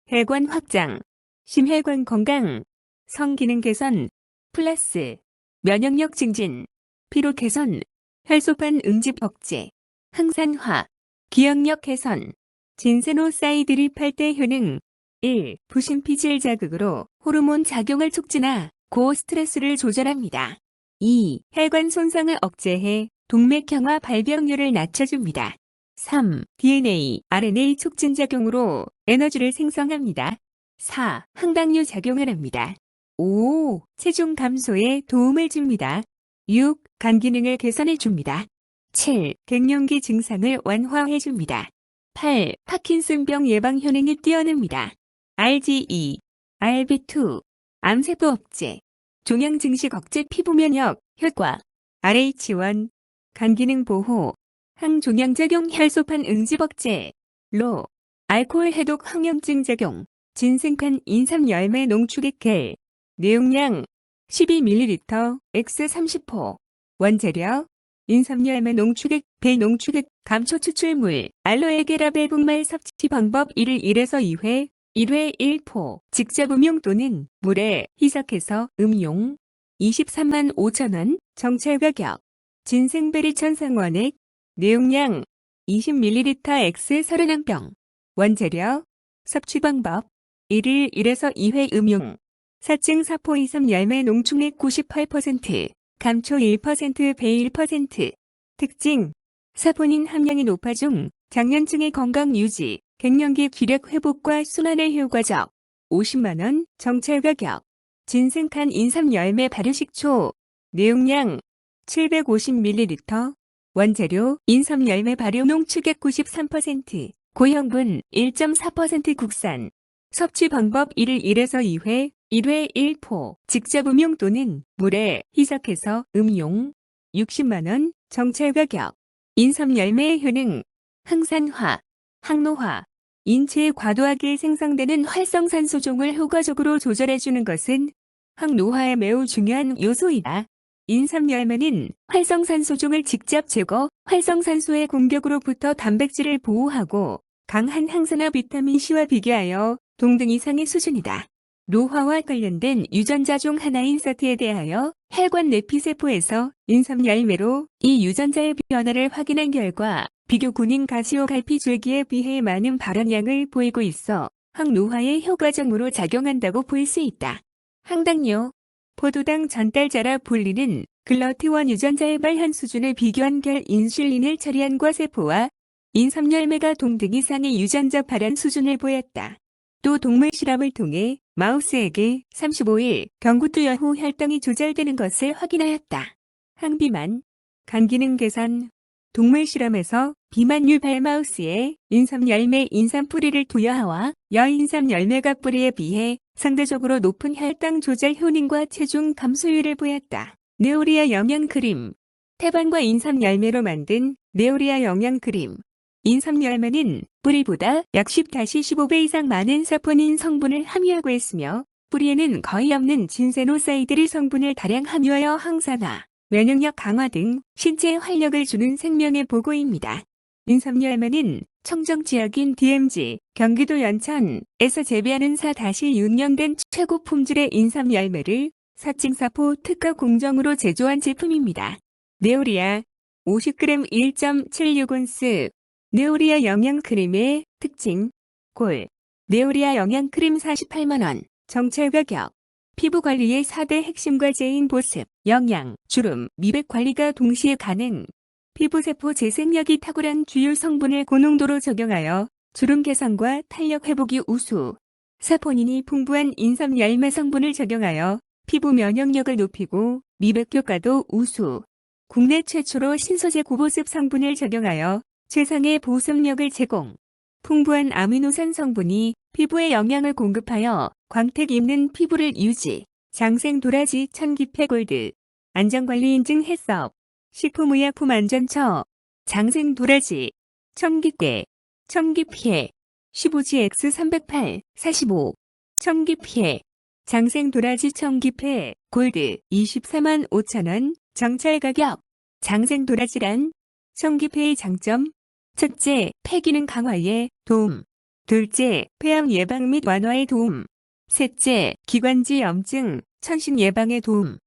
혈관 확장, 심혈관 건강, 성기능 개선, 플러스, 면역력 증진, 피로 개선, 혈소판 응집 억제, 항산화, 기억력 개선, 진세노사이드리 팔대 효능, 1. 부신피질 자극으로 호르몬 작용을 촉진하 고스트레스를 조절합니다. 2. 혈관 손상을 억제해 동맥경화 발병률을 낮춰줍니다. 3. DNA, RNA 촉진 작용으로 에너지를 생성합니다. 4. 항당뇨 작용을 합니다. 5. 체중 감소에 도움을 줍니다. 6. 간 기능을 개선해 줍니다. 7. 갱년기 증상을 완화해 줍니다. 8. 파킨슨병 예방 효능이 뛰어납니다. RGE, RB2, 암세포 억제, 종양 증식 억제 피부 면역 효과, RH1, 간 기능 보호, 항종양작용 혈소판 응집 억제, 로, 알코올 해독 항염증 작용, 진생칸 인삼열매 농축액 겔, 내용량 12ml, X30호, 원재료, 인삼열매 농축액, 배농축액, 감초 추출물, 알로에게라 배분말 섭취 방법 1일 1에서 2회, 1회 1포, 직접 음용 또는 물에 희석해서 음용. 23만 5천 원, 정찰 가격. 진생베리 천상원액, 내용량 20ml X 30병. 원재료, 섭취 방법 1일 1에서 2회 음용. 사증 사포 이삼 열매 농축액 98%, 감초 1%, 배 1%. 특징, 사포닌 함량이 높아 중 장년층의 건강 유지, 갱년기 기력 회복과 순환에 효과적. 50만 원, 정찰 가격. 진생칸 인삼 열매 발효식초. 내용량 750ml. 원재료 인삼 열매 발효 농축액 93%, 고형분 1.4% 국산. 섭취 방법 1일 1에서 2회, 1회 1포, 직접 음용 또는 물에 희석해서 음용. 60만 원, 정찰 가격. 인삼 열매의 효능, 항산화, 항노화, 인체에 과도하게 생성되는 활성산소종을 효과적으로 조절해주는 것은 항노화에 매우 중요한 요소이다. 인삼 열매는 활성산소종을 직접 제거, 활성산소의 공격으로부터 단백질을 보호하고 강한 항산화 비타민C와 비교하여 동등 이상의 수준이다. 노화와 관련된 유전자 중 하나인 서트에 대하여 혈관 내피세포에서 인삼 열매로 이 유전자의 변화를 확인한 결과 비교 군인 가시오갈피 줄기에 비해 많은 발현량을 보이고 있어 항노화에 효과적으로 작용한다고 볼 수 있다. 항당뇨, 포도당 전달자라 불리는 글러티원 유전자의 발현 수준을 비교한 결 인슐린을 처리한 과세포와 인삼 열매가 동등 이상의 유전자 발현 수준을 보였다. 또 동물 실험을 통해 마우스에게 35일 경구투여 후 혈당이 조절되는 것을 확인하였다. 항비만, 간기능 개선. 동물 실험에서 비만 유발 마우스에 인삼 열매 인삼 뿌리를 투여하와 여인삼 열매가 뿌리에 비해 상대적으로 높은 혈당 조절 효능과 체중 감소율을 보였다. 네오리아 영양크림. 태반과 인삼 열매로 만든 네오리아 영양크림. 인삼 열매는 뿌리보다 약 10-15배 이상 많은 사포닌 성분을 함유하고 있으며 뿌리에는 거의 없는 진세노사이드릴 성분을 다량 함유하여 항산화, 면역력 강화 등 신체에 활력을 주는 생명의 보고입니다. 인삼 열매는 청정 지역인 DMZ, 경기도 연천에서 재배하는 4-6년된 최고 품질의 인삼 열매를 사증사포 특가 공정으로 제조한 제품입니다. 네오리아 50g 1.76온스. 네오리아 영양크림의 특징, 골. 네오리아 영양크림 48만 원, 정찰 가격. 피부 관리의 4대 핵심 과제인 보습, 영양, 주름, 미백 관리가 동시에 가능. 피부세포 재생력이 탁월한 주요 성분을 고농도로 적용하여 주름 개선과 탄력 회복이 우수. 사포닌이 풍부한 인삼 열매 성분을 적용하여 피부 면역력을 높이고 미백 효과도 우수. 국내 최초로 신소재 고보습 성분을 적용하여 최상의 보습력을 제공. 풍부한 아미노산 성분이 피부에 영양을 공급하여 광택 있는 피부를 유지. 장생 도라지 천기패 골드. 안전관리 인증 해썹. 식품의약품 안전처. 장생 도라지. 천기깨. 천기피해. 15G X308, 45. 천기피해. 장생 도라지 천기패 골드 24만 5천 원. 정찰 가격. 장생 도라지란 천기패의 장점. 첫째, 폐기능 강화에 도움. 둘째, 폐암 예방 및 완화에 도움. 셋째, 기관지 염증, 천식 예방에 도움.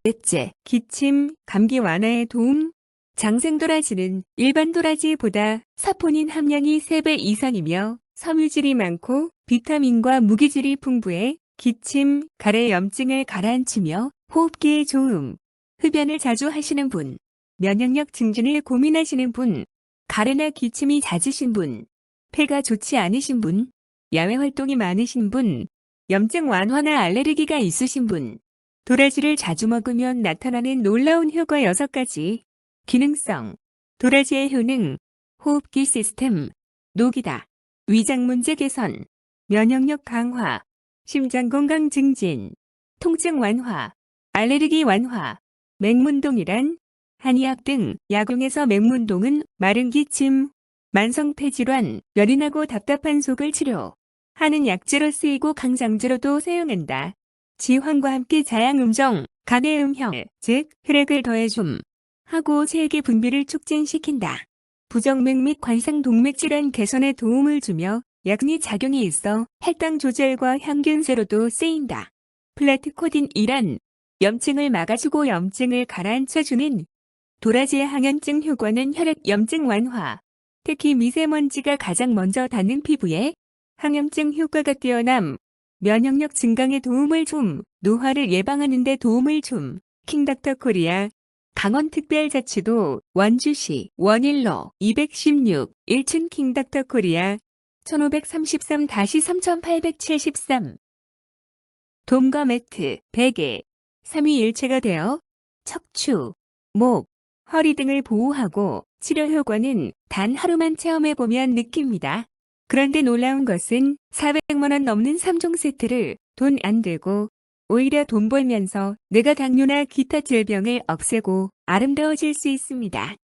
넷째, 기침, 감기 완화에 도움. 장생 도라지는 일반 도라지보다 사포닌 함량이 3배 이상이며 섬유질이 많고 비타민과 무기질이 풍부해 기침, 가래 염증을 가라앉히며 호흡기에 좋음. 흡연을 자주 하시는 분, 면역력 증진을 고민하시는 분, 가래나 기침이 잦으신 분, 폐가 좋지 않으신 분, 야외 활동이 많으신 분, 염증 완화나 알레르기가 있으신 분, 도라지를 자주 먹으면 나타나는 놀라운 효과 6가지. 기능성. 도라지의 효능. 호흡기 시스템. 녹이다. 위장 문제 개선. 면역력 강화. 심장 건강 증진. 통증 완화. 알레르기 완화. 맹문동이란 한의학 등 약용에서 맹문동은 마른 기침, 만성 폐질환, 열이 나고 답답한 속을 치료하는 약재로 쓰이고 강장제로도 사용한다. 지황과 함께 자양 음정, 간의 음형, 즉 혈액을 더해줌. 하고 체액의 분비를 촉진시킨다. 부정맥 및 관상동맥 질환 개선에 도움을 주며 약리 작용이 있어 혈당 조절과 항균세로도 쓰인다. 플라티코딘이란 염증을 막아주고 염증을 가라앉혀주는 도라지의 항염증 효과는 혈액 염증 완화, 특히 미세먼지가 가장 먼저 닿는 피부에 항염증 효과가 뛰어남, 면역력 증강에 도움을 줌, 노화를 예방하는 데 도움을 줌. 킹닥터 코리아 강원특별자치도 원주시 원일로 216 1층 킹닥터 코리아 1533-3873 돔과 매트, 베개, 3위일체가 되어 척추, 목, 허리 등을 보호하고 치료 효과는 단 하루만 체험해보면 느낍니다. 그런데 놀라운 것은 400만 원 넘는 3종 세트를 돈 안 들고 오히려 돈 벌면서 내가 당뇨나 기타 질병을 없애고 아름다워질 수 있습니다.